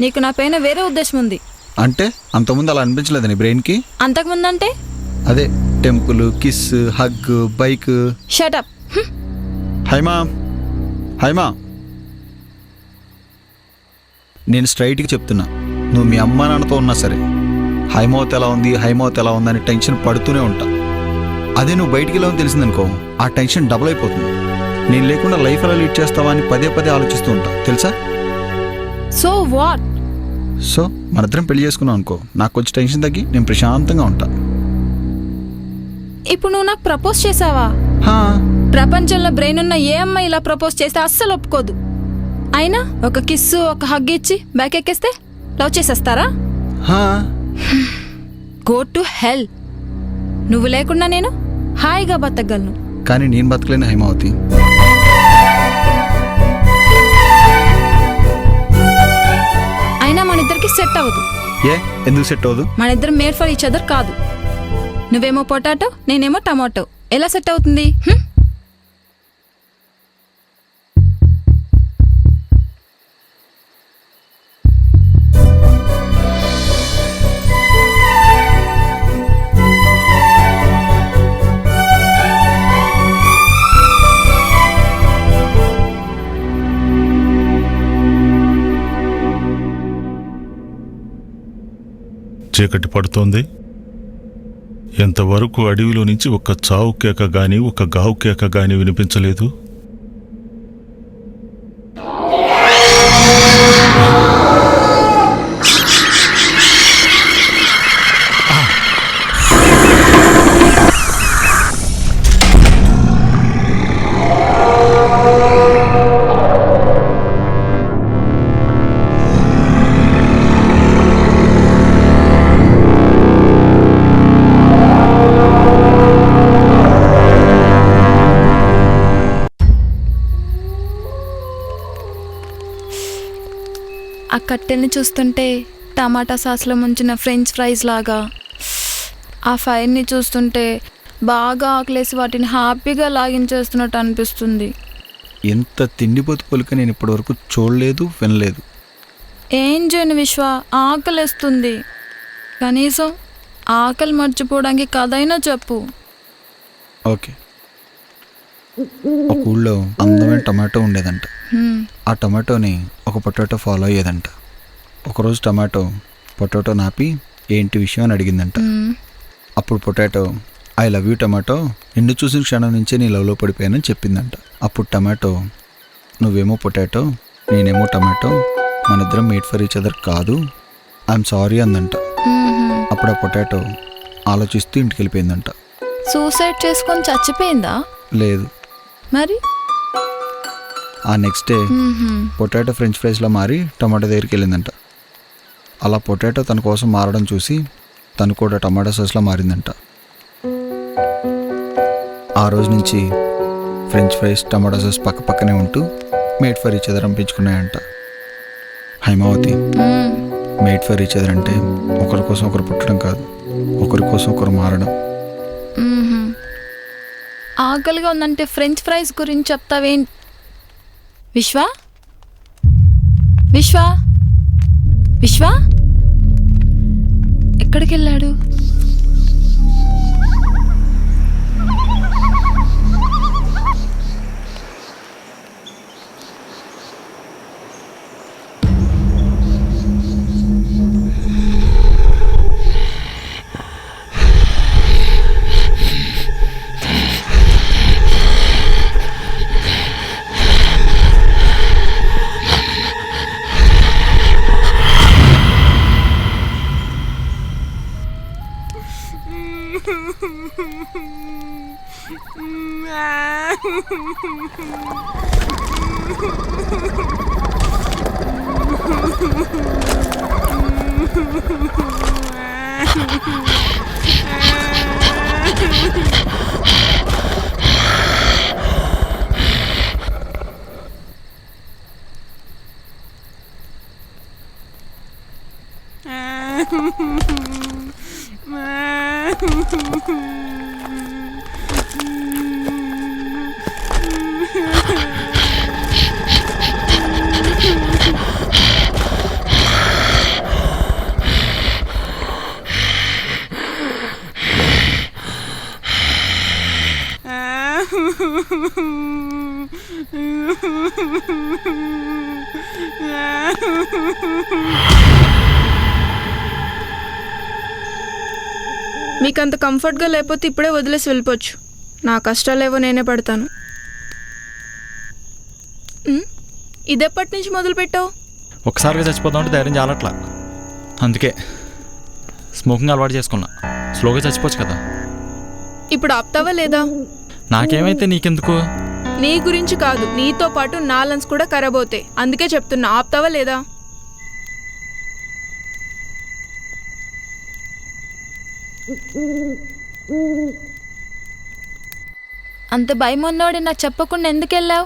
నీకు నా పైన వేరే ఉద్దేశం ఉంది. అంటే అంతకుముందు అలా అనిపించలేదు నీ బ్రెయిన్కి? అంతకుముందంటే అదే temple, kiss, hug, bike. Shut up. Haima, Haima, నేను స్ట్రైట్గా చెప్తున్నా, నువ్వు మీ అమ్మ నాన్నతో ఉన్నా సరే హైమవత్ ఎలా ఉంది, హైమవత్ ఎలా ఉందని టెన్షన్ పడుతూనే ఉంటా. అదే నువ్వు బయటికి వెళ్ళావని తెలిసిందనుకో, ఆ టెన్షన్ డబుల్ అయిపోతుంది. నేను లేకుండా లైఫ్ ఎలా లీడ్ చేస్తావా అని పదే పదే ఆలోచిస్తూ ఉంటా, తెలుసా? So what? సో మనిద్దరం పెళ్లి చేసుకున్నావు అనుకో, నాకు కొంచెం టెన్షన్ తగ్గి నేను ప్రశాంతంగా ఉంటా. ఇప్పుడు నువ్వు నాకు ప్రపోజ్ చేసావా? ప్రపంచంలో బ్రెయిన్ ఉన్న ఏ అమ్మాయి ఇలా ప్రపోజ్ చేస్తే అస్సలు ఒప్పుకోదు. అయినా ఒక కిస్సు, ఒక హగ్ ఇచ్చి బ్యాక్ ఎక్కేస్తే లవ్ చేసేస్తారా? Go to hell. నువ్వు లేకుండా నేను హాయిగా బతకగలను. కానీ నేను బతకలేను హైమావతి. అయినా మన ఇద్దరికి సెట్ అవ్వదు. ఏ ఎందుకు సెట్ అవ్వదు? మన ఇద్దరు మేడ్ ఫర్ ఈచ్ అదర్ కాదు. నువ్వేమో పొటాటో, నేనేమో టమాటో. ఎలా సెట్ అవుతుంది? చీకటి పడుతోంది. ఎంతవరకు అడవిలో నుంచి ఒక్క చావు కేక గాని, ఒక గావు కేక గాని వినిపించలేదు. ఆ కట్టెల్ని చూస్తుంటే టమాటా సాస్లో ముంచిన ఫ్రెంచ్ ఫ్రైస్ లాగా, ఆ ఫైర్ని చూస్తుంటే బాగా ఆకలేసి వాటిని హ్యాపీగా లాగించేస్తున్నట్టు అనిపిస్తుంది. ఎంత తిండిపోతు పొలిక నేను ఇప్పటివరకు చూడలేదు, వినలేదు. ఏం చేయను విశ్వ, ఆకలేస్తుంది. కనీసం ఆకలి మర్చిపోవడానికి కథైనా చెప్పు. ఓకే. ఒక ఊళ్ళో అందమైన టమాటో ఉండేదంట. ఆ టమాటోని ఒక పొటాటో ఫాలో అయ్యేదంట. ఒకరోజు టమాటో పొటాటో నాపి ఏంటి విషయం అని అడిగిందంట. అప్పుడు potato, I love you tomato, నిన్ను చూసిన క్షణం నుంచే నీ లవ్లో పడిపోయానని చెప్పిందంట. అప్పుడు టమాటో, నువ్వేమో పొటాటో, నేనేమో టమాటో, మనిద్దరం మేడ్ ఫర్ ఈచ్ అదర్ కాదు, ఐఎమ్ సారీ అందంట. అప్పుడు ఆ పొటాటో ఆలోచిస్తూ ఇంటికి వెళ్ళిపోయిందంట. సూసైడ్ చేసుకొని చచ్చిపోయిందా? లేదు. మరి ఆ నెక్స్ట్ డే పొటాటో ఫ్రెంచ్ ఫ్రైస్లో మారి టమాటో దగ్గరికి వెళ్ళిందంట. అలా పొటాటో తన కోసం మారడం చూసి తను కూడా టమాటో సాస్లో మారిందంట. ఆ రోజు నుంచి ఫ్రెంచ్ ఫ్రైస్, టమాటో సాస్ పక్క పక్కనే ఉంటూ మేడ్ ఫర్ ఈచ్ అదర్ అనిపించుకున్నాయంట. Haimavathi, made for each other అంటే ఒకరి కోసం ఒకరు పుట్టడం కాదు, ఒకరి కోసం ఒకరు మారడం. ఆకలిగా ఉందంటే ఫ్రెంచ్ ఫ్రైస్ గురించి చెప్తావేంటి? విశ్వ, విశ్వ, విశ్వ ఎక్కడికి వెళ్ళాడు? మీకు అంత కంఫర్ట్గా లేకపోతే ఇప్పుడే వదిలేసి వెళ్ళిపోవచ్చు. నా కష్టాలేవో నేనే పడతాను. ఇదెప్పటి నుంచి మొదలు పెట్టావు? ఒకసారిగా చచ్చిపోదామంటే ధైర్యం చాలట్లా. అందుకే స్మోకింగ్ అలవాటు చేసుకున్నా. స్లోగా చచ్చిపోవచ్చు కదా. ఇప్పుడు ఆపుతావా లేదా? నాకేమైతే నీకెందుకు? నీ గురించి కాదు, నీతో పాటు నా లంగ్స్ కూడా ఖరాబ్ అవుతాయి. అందుకే చెప్తున్నా, ఆపుతావా లేదా? అంత భయం ఉన్నోడు నాకు చెప్పకుండా ఎందుకు వెళ్ళావు?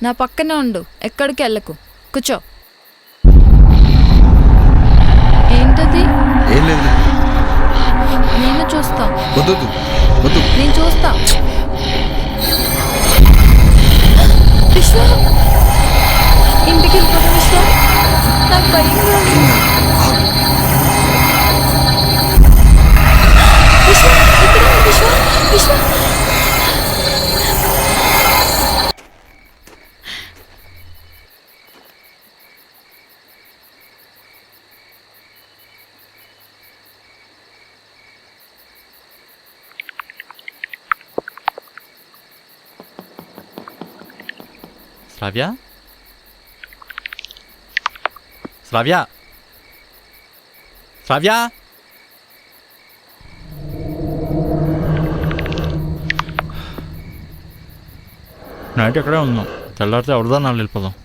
నా పక్కనే ఉండు, ఎక్కడికి వెళ్ళకు. కూర్చో. ఏంటది? ఏం లేదు. నేను చూస్తా. వద్దు వద్దు, నేను చూస్తా. విశ్వ, ఇంటికి వెళ్ళిపోతా. విశ్వ, నాకు భయం లేదు. విశ్వ, ఇక్కడ విశ్వ, విశ్వ. శ్రావ్య, శ్రావ్య, శ్రావ్య. నైట్ ఎక్కడే ఉందాం, తెల్లారితే ఎవరిదా నాళ్ళు వెళ్ళిపోదాం.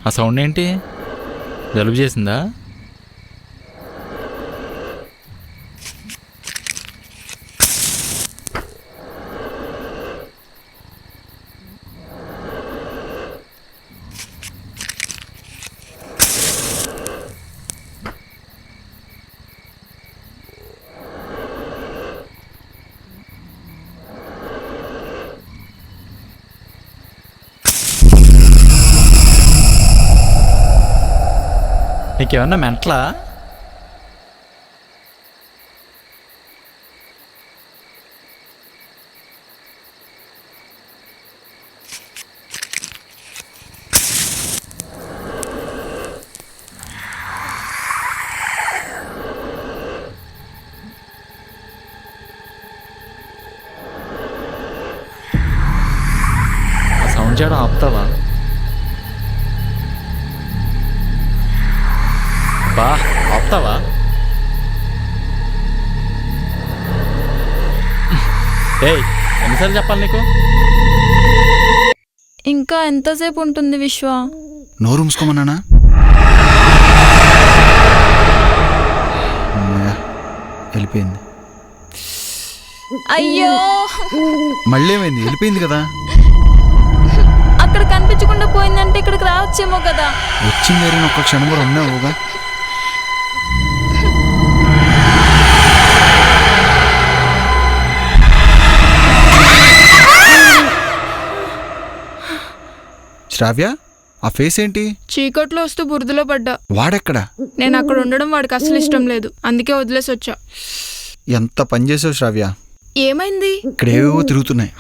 ఆ సౌండ్ ఏంటి? జలుబు చేసిందా? నీకేమన్నా మెంటలా? సౌండ్ చేయడం ఆపుతావా? బా, ఆపుతావా? ఏయ్, ఎన్నిసార్లు చెప్పాలి నీకు? ఇంకా ఎంతసేపు ఉంటుంది విశ్వ? నోరు మూసుకోమన్నానా? వెళ్ళిపోయింది. అయ్యో, మళ్ళీ ఏమైంది? వెళ్ళిపోయింది కదా. అక్కడ కనిపించకుండా పోయిందంటే ఇక్కడికి రావచ్చేమో కదా. వచ్చింది ఒక్క క్షణం కూడా ఉన్నావుగా. శ్రావ్య, ఆ ఫేస్ ఏంటి? చీకట్లో వస్తూ బురదలో పడ్డా. వాడెక్కడా? నేను అక్కడ ఉండడం వాడికి అసలు ఇష్టం లేదు, అందుకే వదిలేసి వచ్చా. ఎంత పని చేసావు శ్రావ్య. ఏమైంది? ఇక్కడ ఏవేవో తిరుగుతున్నాయి,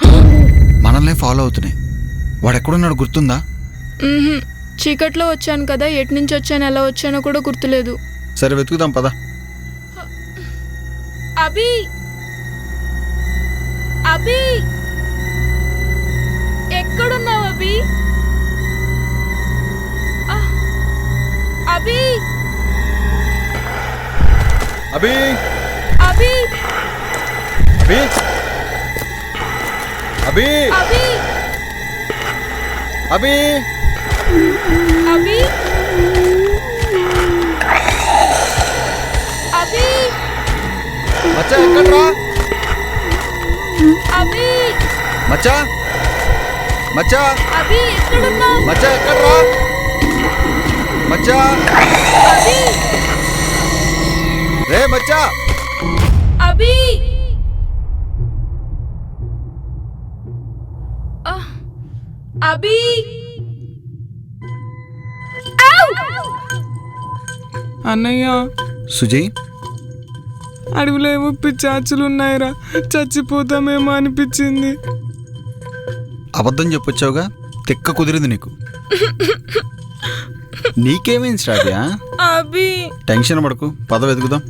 మనల్ని ఫాలో అవుతున్నాయి. వాడెక్కడున్నాడు గుర్తుందా? చీకట్లో వచ్చాను కదా, ఎటు నుంచి వచ్చాను, ఎలా వచ్చానో కూడా గుర్తులేదు. సరే వెతుకుదాం పద. అభి, అభి, ఎక్కడున్నావు అభి? అభి, అభి, అభి, అభి, అభి, అభి, అభి, అభి, అభి, మచ్చా ఎక్కడ్రా? అభి, మచ్చా, మచ్చా, అభి, ఎక్కడున్నావు? మచ్చా ఎక్కడ్రా? మచ్చా రే మచ్చా అభి అభి అన్నయ్య సుజయ్ అడవిలో ఏమో పిచ్చాచులు ఉన్నాయిరా, చచ్చిపోతామేమో అనిపించింది. అబద్ధం చెప్పొచ్చావుగా, తిక్క కుదిరింది నీకు. నీకేమైంది శ్రావ్య? అభి టెన్షన్ పడకు, పద వెతుకుదాం.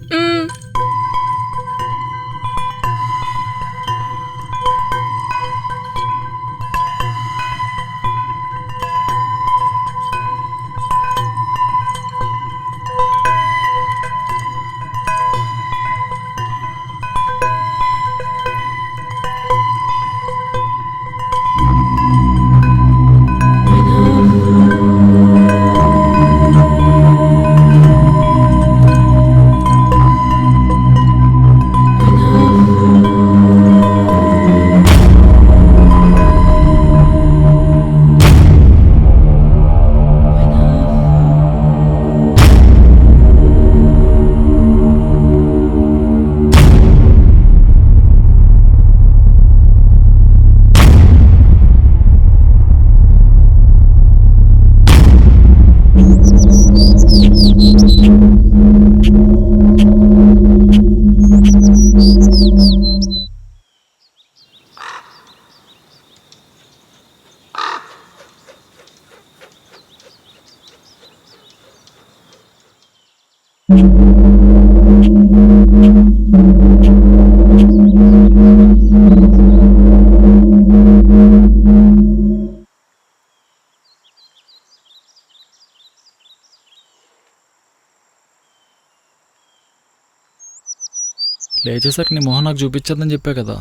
లేచేసరికి నీ మొహం నాకు చూపించద్దని చెప్పా కదా,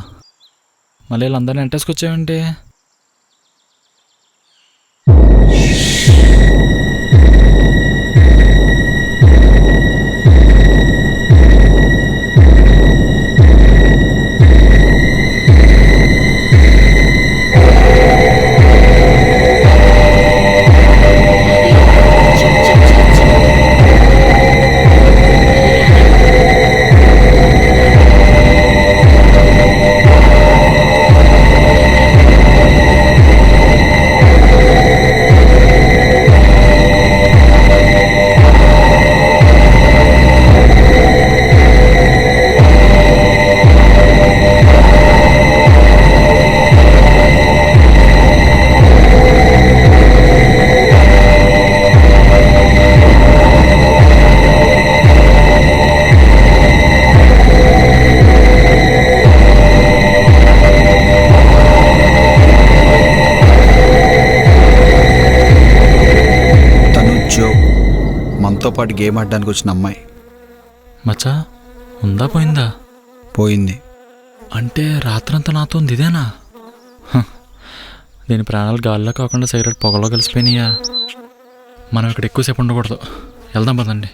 మళ్ళీ వీళ్ళందరినీ ఎంటేసుకొచ్చావేంటి? మనతో పాటు గేమ్ ఆడడానికి వచ్చిన అమ్మాయి. మచ్చా ఉందా పోయిందా? పోయింది. అంటే రాత్రంతా నాతో ఉంది ఇదేనా? దీని ప్రాణాలు గాల్లో కాకుండా సిగరెట్ పొగలో కలిసిపోయినాయా? మనం ఇక్కడ ఎక్కువసేపు ఉండకూడదు, వెళ్దాం పదండి.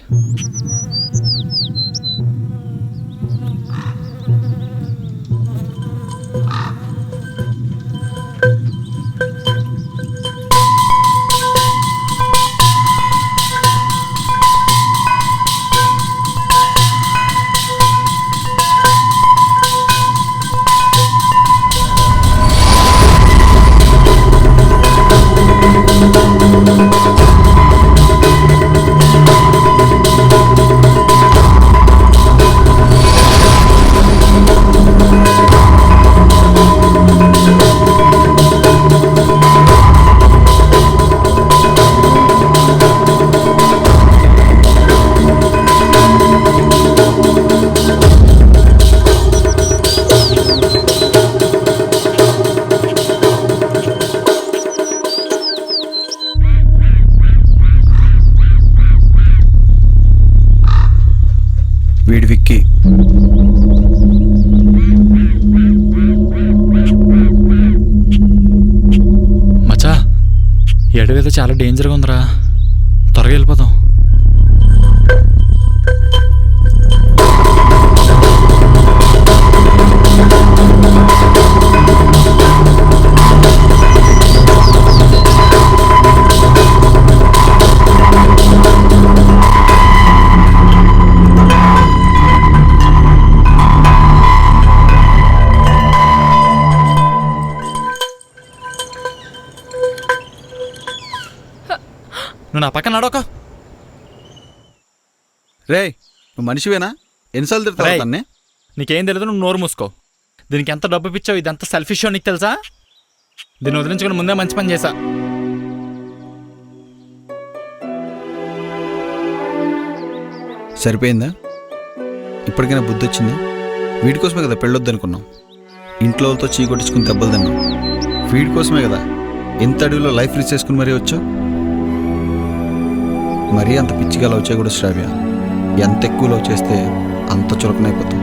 వీడి విక్కీ. మచ్చా ఈ అడవి అయితే చాలా డేంజర్గా ఉందిరా, త్వరగా వెళ్ళిపోదాం. నువ్వు నా పక్కన నడవక. రే నువ్వు మనిషివేనా? ఎన్నిసార్లు తిడతావు రేయ్, తన్నే? నీకేం తెలియదు, నువ్వు నోరు మూసుకో. దీనికి ఎంత డబ్బు పిచ్చావు, ఇది ఎంత సెల్ఫిష్ నీకు తెలుసా? దీన్ని వదిలించుకుని ముందే మంచి పని చేశా. సరిపోయిందా? ఇప్పటికైనా బుద్ధి వచ్చిందా? వీడి కోసమే కదా పెళ్ళొద్దు అనుకున్నాం. ఇంట్లో వాళ్ళతో చీకొట్టించుకుని దెబ్బలు తిన్నాం. వీడి కోసమే కదా ఎంత అడవిలో లైఫ్ రిస్క్ చేసుకుని మరీ వచ్చావు. మరీ అంత పిచ్చిగా లవ్ చేయకూడదు శ్రావ్య. ఎంత ఎక్కువ లవ్ చేస్తే అంత చులకనైపోతాం.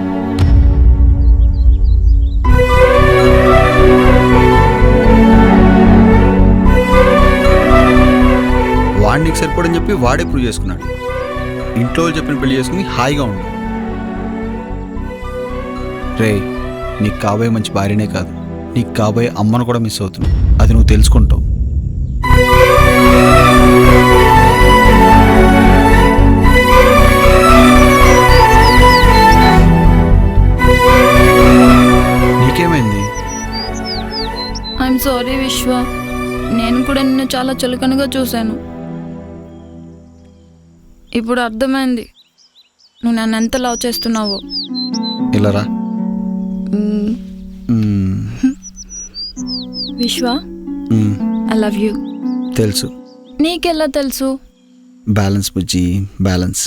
వాడికి సరిపోడని చెప్పి వాడే ప్రూవ్ చేసుకున్నాడు. ఇంట్లో వాళ్ళు చెప్పిన పెళ్లి చేసుకుని హాయిగా ఉండు. రే నీకు కాబోయే మంచి భార్యనే కాదు, నీకు కాబోయే అమ్మను కూడా మిస్ అవుతున్నావు. అది నువ్వు తెలుసుకుంటావు. నీకేమైంది? ఐఎమ్ సారీ విశ్వ, నేను కూడా నిన్ను చాలా చులకనగా చూశాను. ఇప్పుడు అర్థమైంది నువ్వు నన్ను ఎంత లవ్ చేస్తున్నావో. ఇలా రా. విశ్వ, ఐ లవ్ యూ. తెలుసు. నీకెలా తెలుసు? బ్యాలెన్స్ బుజ్జి, బ్యాలెన్స్.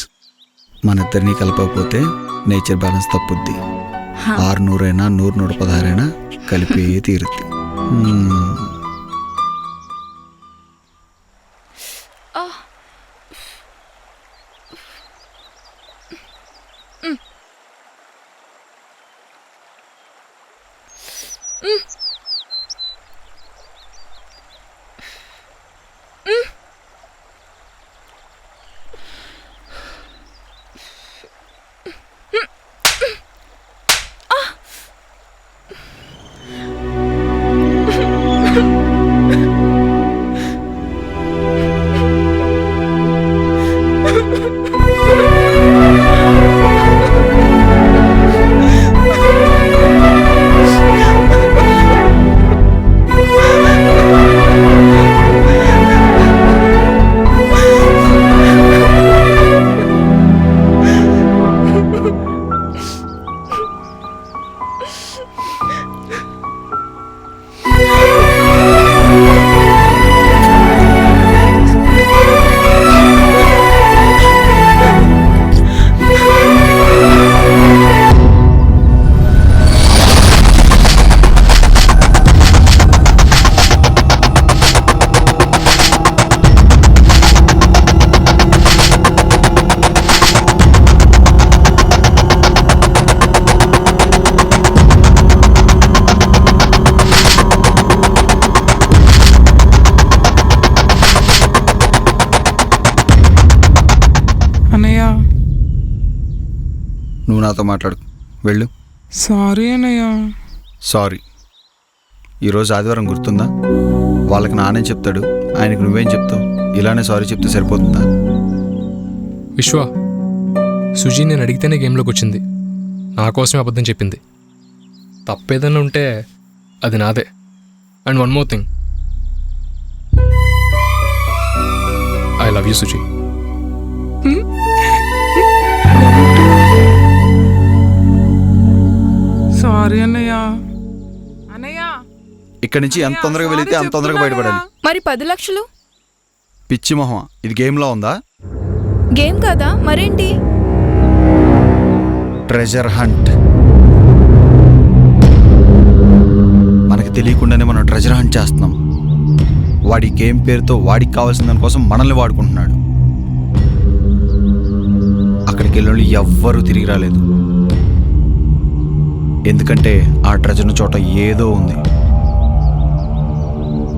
మన ఇద్దరిని కలపకపోతే నేచర్ బ్యాలెన్స్ తప్పుద్ది. 600 అయినా 100, 116 అయినా కలిపి తీరుద్ది. నువ్వు నాతో మాట్లాడు, వెళ్ళు. సారీ అన్నయ్య. సారీ. ఈరోజు ఆదివారం గుర్తుందా? వాళ్ళకి నానే చెప్తాడు, ఆయనకు నువ్వేం చెప్తావు? ఇలానే సారీ చెప్తే సరిపోతుందా? విశ్వ, సుజీ నేను అడిగితేనే గేమ్లోకి వచ్చింది. నా కోసమే అబద్ధం చెప్పింది. తప్పేదన్నా ఉంటే అది నాదే. And one more thing, I love you Suji. Sorry అన్నయ్య. అన్నయ్య, ఇక్కడి నుంచి ఎంత తొందరగా వెళితే అంత తొందరగా బయటపడాలి. మరి 10 లక్షలు? పిచ్చి మొహం, ఇది గేమ్లో ఉందా? గేమ్ కదా, మరేంటి? Treasure hunt. మనకి తెలియకుండానే మనం ట్రెజర్ హంట్ చేస్తున్నాం. వాడి గేమ్ పేరుతో వాడికి కావాల్సిన దానికోసం మనల్ని వాడుకుంటున్నాడు. అక్కడికి వెళ్ళి ఎవ్వరూ తిరిగి రాలేదు. ఎందుకంటే ఆ ట్రెజర్ను చోట ఏదో ఉంది.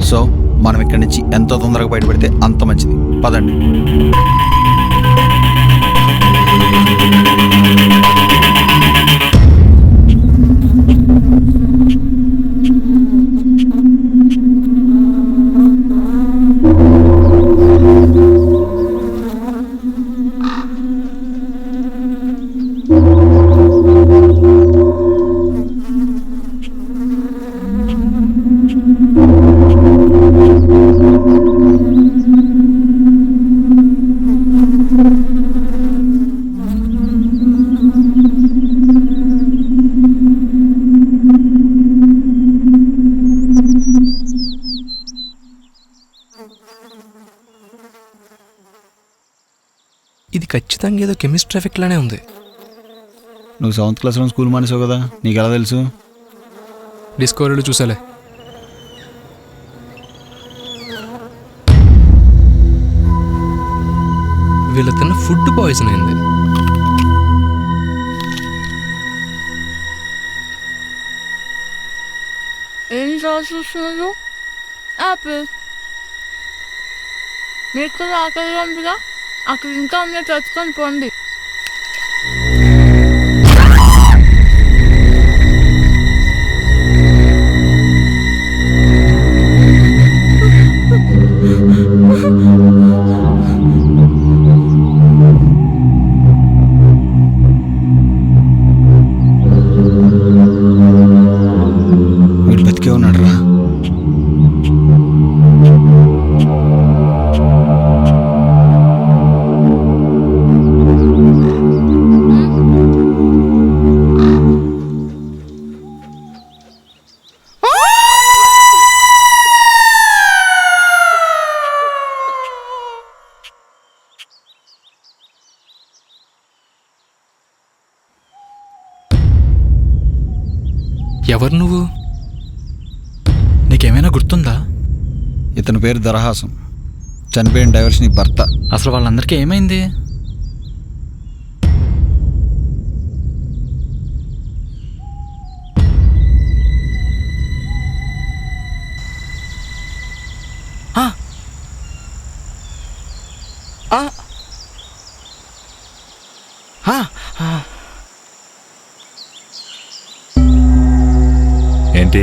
సో మనం ఇక్కడి నుంచి ఎంత తొందరగా బయటపడితే అంత మంచిది. పదండి. ఇది ఖచ్చితంగా ఏదో కెమిస్ట్రీ ఎఫెక్ట్ లానే ఉంది. నువ్వు 7th క్లాస్లో స్కూల్ మానేసావు కదా, నీకు ఎలా తెలుసు? డిస్కవరీలో చూసాలే. వీళ్ళ తిన్న ఫుడ్ పాయిజన్ అయింది. ఏం చూస్తున్నారు? యాపిల్. మీకు కూడా ఆకలిగా ఉందిగా, అక్కడ ఇంకా ఉన్నాయి, తెచ్చుకొని పోండి. వీడు బతికే ఉన్నాడు రా. ఎవరు నువ్వు? నీకేమైనా గుర్తుందా? ఇతని పేరు దరహాసం, చనిపోయిన డైవర్స్ నీ భర్త. అసలు వాళ్ళందరికీ ఏమైంది? ఏంటి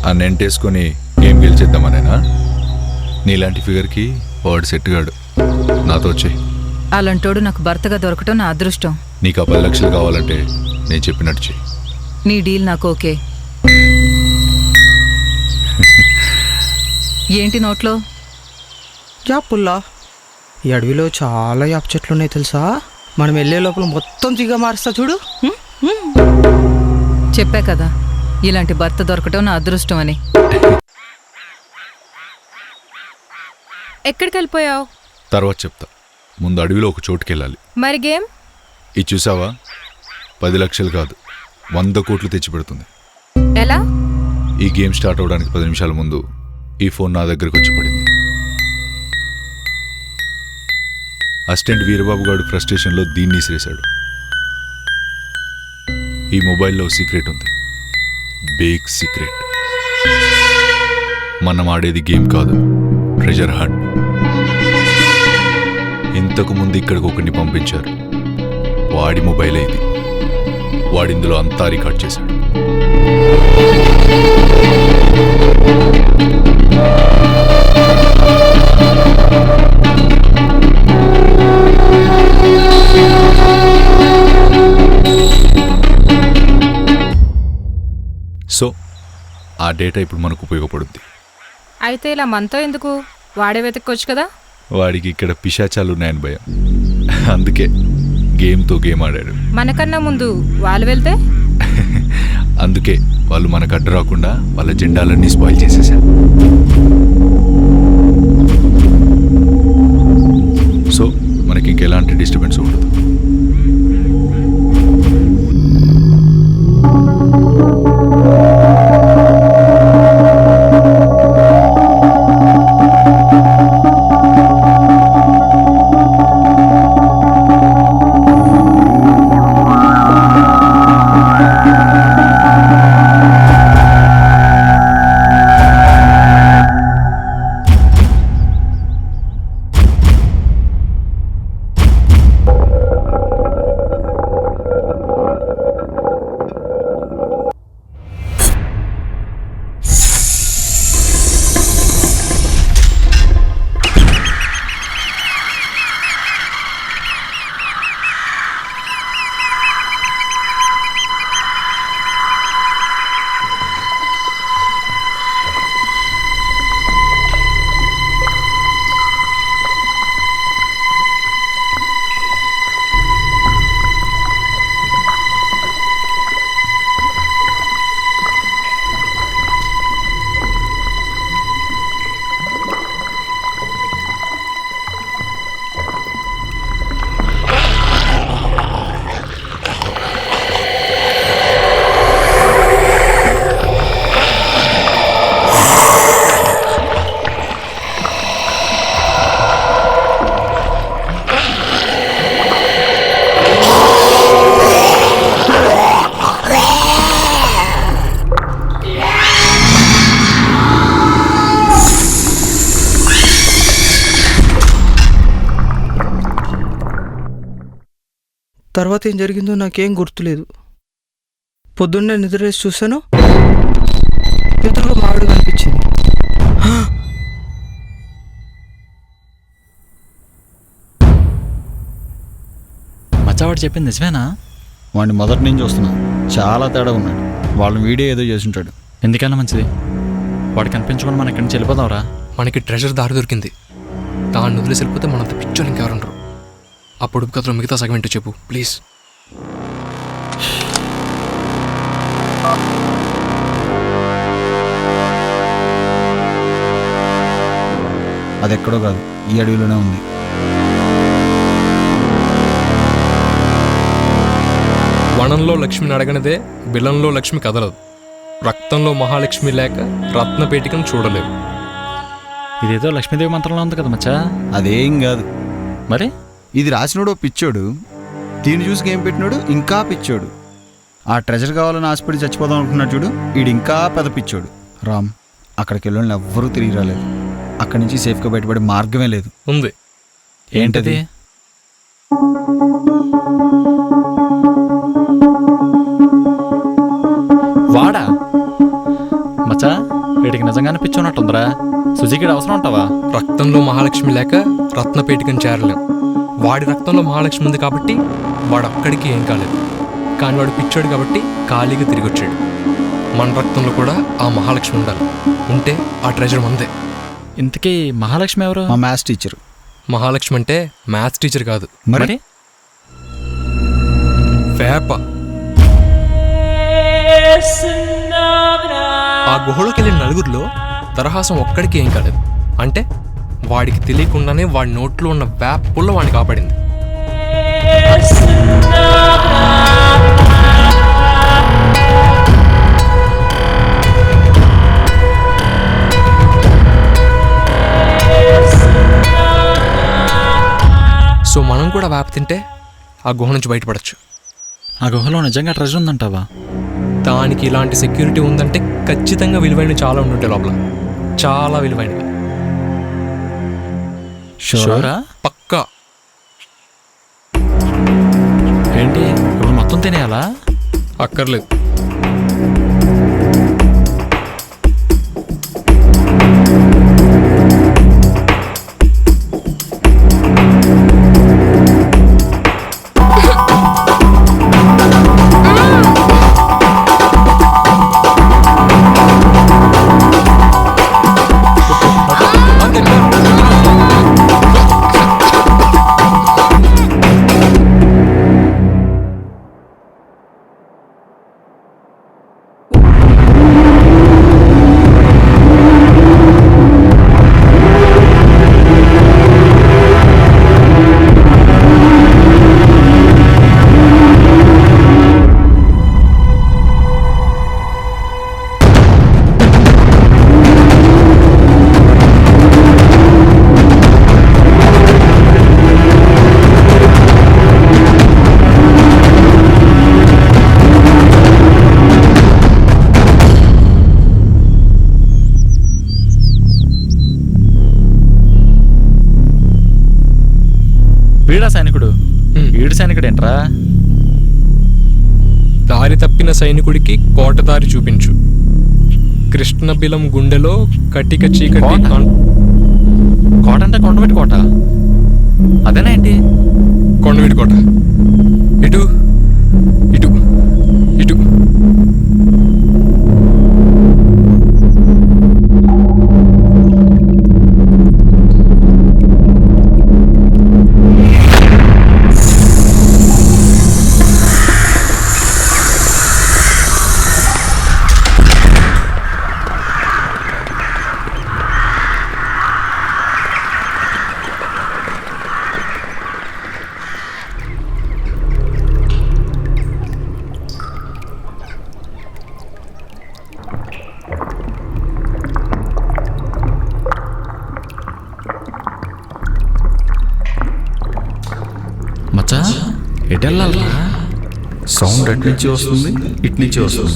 ఆ నెంటేసుకొని గేమ్ గెలిచేద్దామనేనా? నీలాంటి ఫిగర్కి వాడు సెట్గాడు. నాతో వచ్చేయి. అలాంటోడు నాకు భర్తగా దొరకటం నా అదృష్టం. నీకు ఆ 10 లక్షలు కావాలంటే నేను చెప్పినట్టు చెయ్యి. నీ డీల్ నాకు ఓకే. ఏంటి నోట్లో? యాపుల్లా. ఈ అడవిలో చాలా యాప్ చెట్లు ఉన్నాయి తెలుసా? మనం వెళ్ళే లోపల మొత్తం తీగ మారుస్తా చూడు. చెప్పా కదా, ఇలాంటి భర్త దొరకటం నా అదృష్టం అని. ఎక్కడికి వెళ్ళిపోయావు? తర్వాత చెప్తా. ముందు అడవిలో ఒక చోటుకి వెళ్ళాలి. మరి గేమ్? ఇది చూసావా? 10 లక్షలు కాదు, 100 కోట్లు తెచ్చిపెడుతుంది. ఎలా? ఈ గేమ్ స్టార్ట్ అవడానికి 10 నిమిషాల ముందు ఈ ఫోన్ నా దగ్గరకు వచ్చి పడింది. అసిస్టెంట్ వీరబాబు గారు ఫ్రస్ట్రేషన్లో దీన్ని ఇసిరేశాడు. ఈ మొబైల్లో సీక్రెట్ ఉంది, బిగ్ సీక్రెట్. మనం ఆడేది గేమ్ కాదు, ట్రెజర్ హంట్. ఇంతకు ముందు ఇక్కడికి ఒకరిని పంపించారు, వాడి మొబైల్ ఇది. వాడిందులో అంతా రికార్డ్ చేశాడు. సో ఆ డేటా ఇప్పుడు మనకు ఉపయోగపడుద్ది. అయితే ఇలా మనతో ఎందుకు? వాడే వెతుక్కోవచ్చు కదా. వాడికి ఇక్కడ పిశాచాలు ఉన్నాయని భయం, అందుకే గేమ్తో గేమ్ ఆడాడు. మనకన్నా ముందు వాళ్ళు వెళ్తే? అందుకే వాళ్ళు మనకు అడ్డు రాకుండా వాళ్ళ జెండాలన్నీ స్పాయిల్ చేసేసారు. సో మనకి ఇంకెలాంటి డిస్టర్బెన్స్ ఉండదు. తర్వాత ఏం జరిగిందో నాకేం గుర్తులేదు. పొద్దున్నే నిద్రలేసి చూశాను, ఎదురుగా మావిడ కనిపించింది. మచ్చవాడు చెప్పింది నిజమేనా? వాడిని మొదటి నుంచి చూస్తున్నా, చాలా తేడా ఉన్నాడు. వాళ్ళని వీడియో ఏదో చేసుంటాడు. ఎందుకన్నా మంచిది, వాడు కనిపించకుండా మనం ఇక్కడి నుంచి వెళ్ళిపోదాంరా. మనకి ట్రెజర్ దారి దొరికింది, దాన్ని వదిలేసి వెళ్ళిపోతే మనంత పిచ్చోళ్ళు ఇంకెవరుండరు. ఆ పొడుపు కథలో మిగతా సగం ఏంటో చెప్పు ప్లీజ్. అది ఎక్కడో కాదు, ఈ అడవిలోనే ఉంది. వనంలో లక్ష్మిని అడగనిదే బిలంలో లక్ష్మి కదలదు. రక్తంలో మహాలక్ష్మి లేక రత్నపేటికను చూడలేవు. ఇదేదో లక్ష్మీదేవి మంత్రంలో ఉంది కదా మచ్చా. అదేం కాదు. మరి ఇది రాసినోడు పిచ్చోడు, దీన్ని చూసి ఏం పెట్టినాడు ఇంకా పిచ్చోడు. ఆ ట్రెజర్ కావాలని ఆశపడి చచ్చిపోదాం అనుకున్నాడు చూడు, ఈడు ఇంకా పెద్ద పిచ్చోడు. రామ్, అక్కడికి వెళ్ళని ఎవ్వరూ తిరిగి రాలేదు. అక్కడి నుంచి సేఫ్గా బయటపడే మార్గమే లేదు. ఉంది. ఏంటది? వాడా మచ్చా, వీడికి నిజంగానే పిచ్చోన్నట్టుందిరా. సుజీకి అవసరం ఉంటావా? రక్తంలో మహాలక్ష్మి లేక రత్నపేటికను చేరలేం. వాడి రక్తంలో మహాలక్ష్మి ఉంది కాబట్టి వాడు అక్కడికి ఏం కాలేదు. కానీ వాడు పిచ్చాడు కాబట్టి ఖాళీగా తిరిగి వచ్చాడు. మన రక్తంలో కూడా ఆ మహాలక్ష్మి ఉండాలి. ఉంటే ఆ ట్రెజర్ మందే. ఇంతకీ మహాలక్ష్మి ఎవరు? మా మ్యాథ్స్ టీచర్. మహాలక్ష్మి అంటే మ్యాథ్స్ టీచర్ కాదు, మరి వేప. ఆ గుహలోకి వెళ్ళిన నలుగురిలో తరహాసం ఒక్కడికి ఏం కాలేదు. అంటే వాడికి తెలియకుండానే వాడి నోట్లో ఉన్న వేప పుల్ల వాడిని కాపాడింది. సో మనం కూడా వేప తింటే ఆ గుహ నుంచి బయటపడచ్చు. ఆ గుహలో నిజంగా ట్రెజర్ ఉందంటావా? దానికి ఇలాంటి సెక్యూరిటీ ఉందంటే ఖచ్చితంగా విలువైనవి చాలా ఉండుంటాయి లోపల, చాలా విలువైనవి. షూరా? పక్కా. ఏంటి ఇప్పుడు మొత్తం తినేయాలా? అక్కర్లేదు. వీడా సైనికుడు? వీడు సైనికుడు ఏంట్రా? దారి తప్పిన సైనికుడికి కోటదారి చూపించు. కృష్ణబిలం గుండెలో కటిక చీకటి. కోట అంటే కొండవీటి కోట అదేనా ఏంటి? కొండవీటి కోట. ఇటు ఇటు ఇటు. మచ్చా ఎటు వెళ్ళాలరా? సౌండ్ అటు నుంచి వస్తుంది, ఇటు నుంచి వస్తుంది.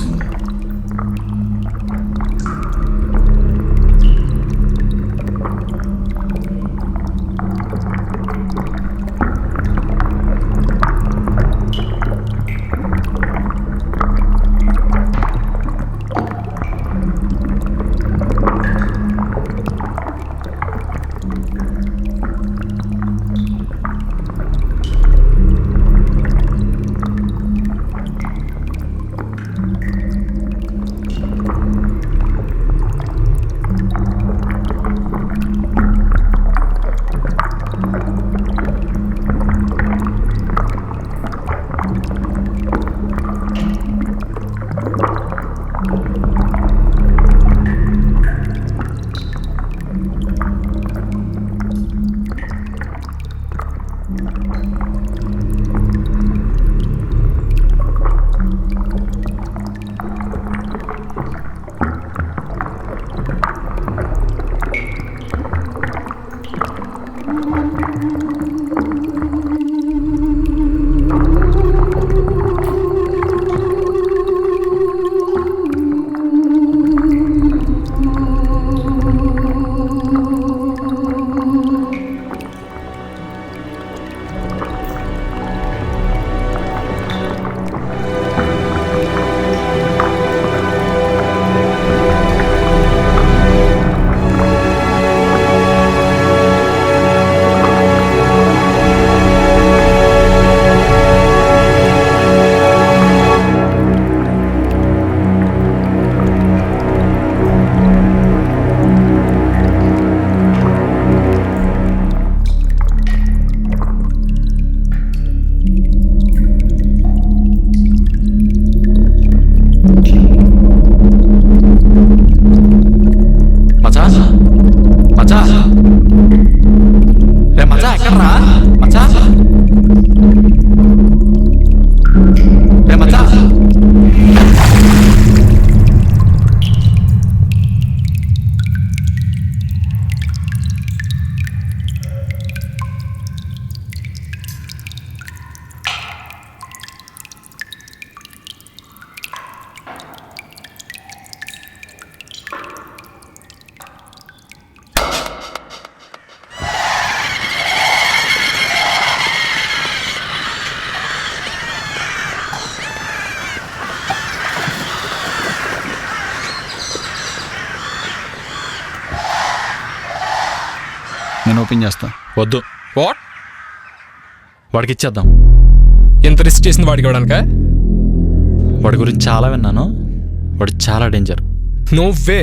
నేను ఓపెన్ చేస్తా. వద్దు. వాట్? వాడికి ఇచ్చేద్దాం. ఎంత రిస్క్ చేసింది వాడికి ఇవ్వడానిక? వాడి గురించి చాలా విన్నాను. వాడు చాలా డేంజర్. No way.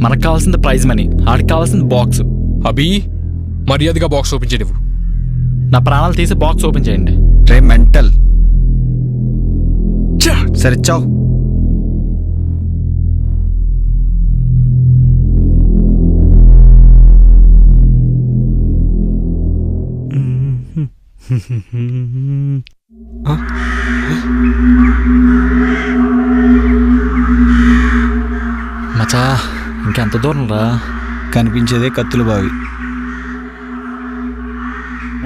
మనకు కావాల్సింది ప్రైజ్ మనీ, ఆడికి కావాల్సింది బాక్స్. అభి, మర్యాదగా బాక్స్ ఓపెన్ చేయవు. నా ప్రాణాలు తీసి బాక్స్ ఓపెన్ చేయండి. రే మెంటల్. సరే చావ్. మచా ఇంకెంత దూరం రా? కనిపించేదే కత్తుల బావి.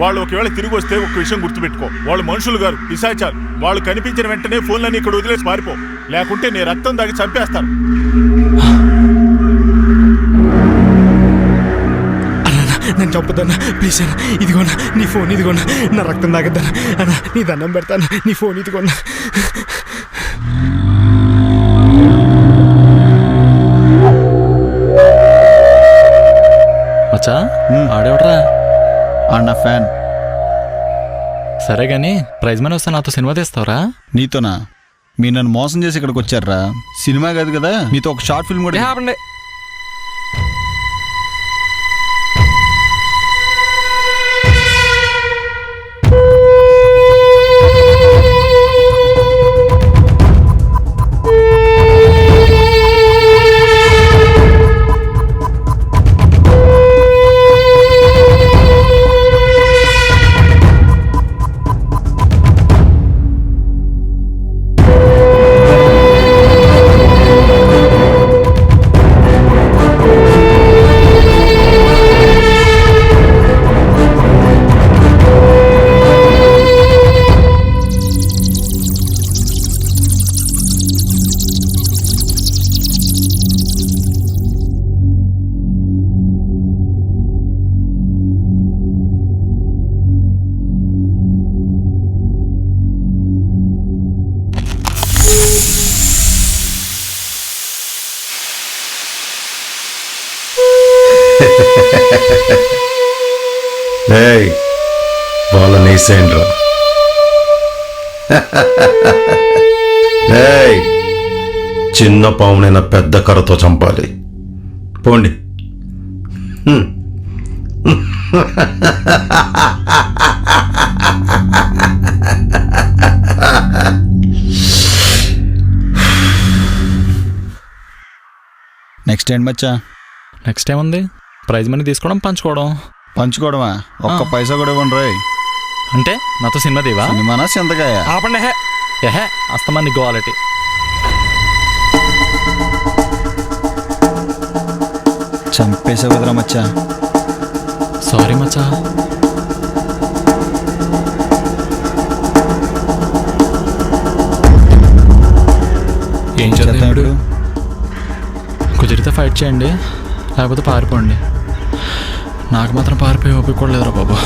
వాళ్ళు ఒకవేళ తిరిగి వస్తే ఒక విషయం గుర్తుపెట్టుకో, వాళ్ళు మనుషులు గారు, పిశాచాలు. వాళ్ళు కనిపించిన వెంటనే ఫోన్లన్నీ ఇక్కడ వదిలేసి పారిపో, లేకుంటే నీ రక్తం దాగి చంపేస్తారు. నేను చంపుతాను ప్లీజ్ అన్న. ఇదిగోనా నీ ఫోన్, ఇదిగోనా నా రక్తం తాగద్దానా అన్న, నీ దండం పెడతాను, నీ ఫోన్ ఇదిగోనా. మచా ఆడేవడరా? నా ఫ్యాన్. సరే గాని ప్రైజ్ మనీ వస్తే నాతో సినిమా తీస్తావరా? నీతోనా? మీరు నన్ను మోసం చేసి ఇక్కడికి వచ్చారా? సినిమా కాదు కదా, మీతో ఒక షార్ట్ ఫిల్మ్ కూడా. వాళ్ళని వేసేయండిరా. చిన్న పామునైనా పెద్ద కర్రతో చంపాలి. పోండి. నెక్స్ట్ ఏంటి మచ్చా? నెక్స్ట్ ఏముంది? ప్రైజ్ మనీ తీసుకోవడం, పంచుకోవడం. పంచుకోవడమా? ఒక్క పైసా కూడా ఇవ్వండి రాయ్. అంటే నాతో సినిమా తీవా? సినిమానా చింతకాయ? ఆపండి. ఏహే అస్తమాన్ని క్వాలిటీ. చంపేసావు కదరా మచ్చా. సారీ మచ్చా. ఏం చేద్దాం ఇప్పుడు? కుదిరితే ఫైట్ చేయండి, లేకపోతే పారిపోండి. నాకు మాత్రం పారిపోయి ఓపిక కూడా లేదురా బాబు.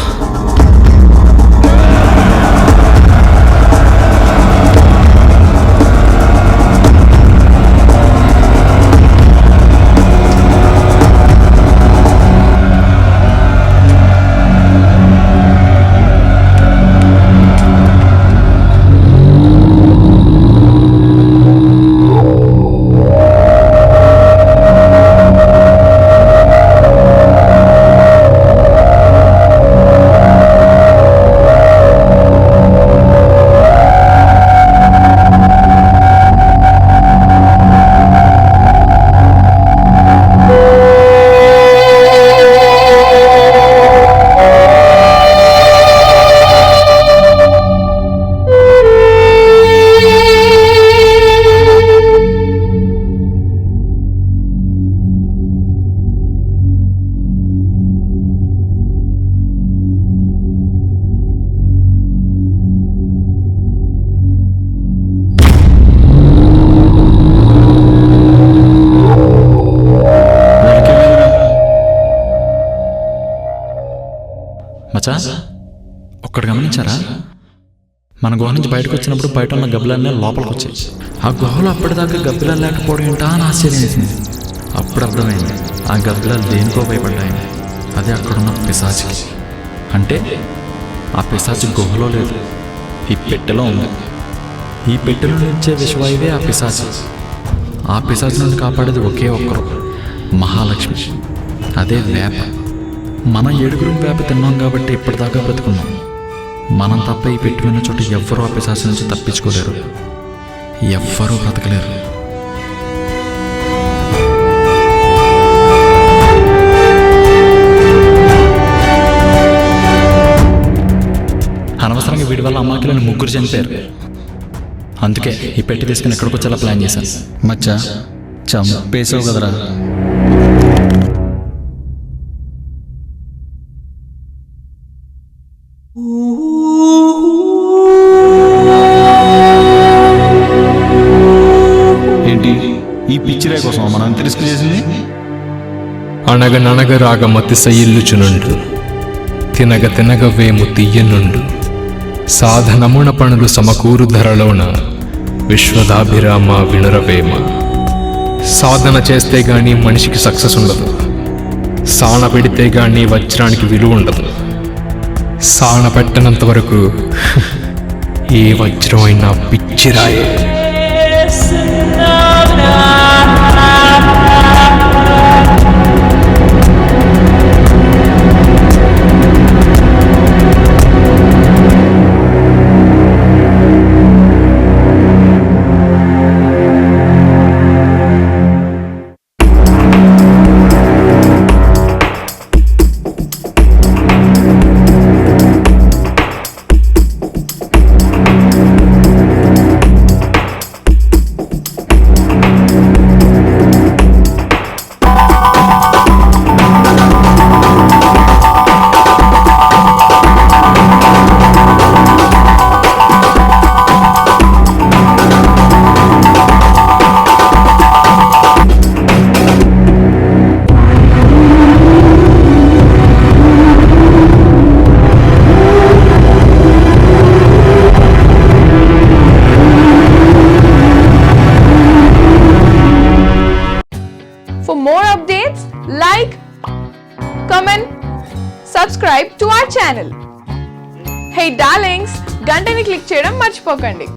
మచ్చా, ఒక్కడు గమనించారా? మన గుహ నుంచి బయటకు వచ్చినప్పుడు బయట ఉన్న గబ్బిలన్నీ లోపలికి వచ్చాయి. ఆ గుహలో అప్పటిదాకా గబ్బిలాలు లేకపోవడం ఏంటా అని ఆశ్చర్యం వేసింది. అప్పుడు అర్థమైంది ఆ గబ్బిలాలు దేనికో భయపడ్డాయని. అదే అక్కడున్న పిశాచికి. అంటే ఆ పిశాచి గుహలో లేదు, ఈ పెట్టెలో ఉంది. ఈ పెట్టెలో నుంచే విషవాయువే ఆ పిశాచి. ఆ పిశాచి నుండి కాపాడేది ఒకే ఒక్కరు, మహాలక్ష్మి. అదే వేప. మన 7 వేప తిన్నాం కాబట్టి ఇప్పటిదాకా బ్రతుకున్నాం. మనం తప్ప ఈ పెట్టిన చోట ఎవ్వరూ ఆ పిశాచి నుంచి తప్పించుకోలేరు, ఎవ్వరూ బ్రతకలేరు. అనవసరంగా వీడి వల్ల అమ్మాయిలను 3 చనిపోయారు. అందుకే ఈ పెట్టి తీసుకుని ఎక్కడికి వచ్చేలా ప్లాన్ చేశాను. మచ్చా, చంపేసావు కదరా. ఏంటి ఈ పిచ్చిరే కోసం మనం ఎంత రిస్క్ చేసింది? అనగననగ రాగమతి సయిల్లుచునుండు, తినగ తినగ వేము తీయనుండు, సాధనమున పనులు సమకూరు ధరలోన, విశ్వదాభిరామ వినురవేమ. సాధన చేస్తే గాని మనిషికి సక్సెస్ ఉండదు, సాన పెడితే గాని వజ్రానికి విలువ ఉండదు. సాన పెట్టనంత వరకు ఏ వజ్రం అయినా పిచ్చిరాయే. For more updates, like, comment, subscribe to our channel. Hey darlings, గంటని click చేయడం మర్చిపోకండి.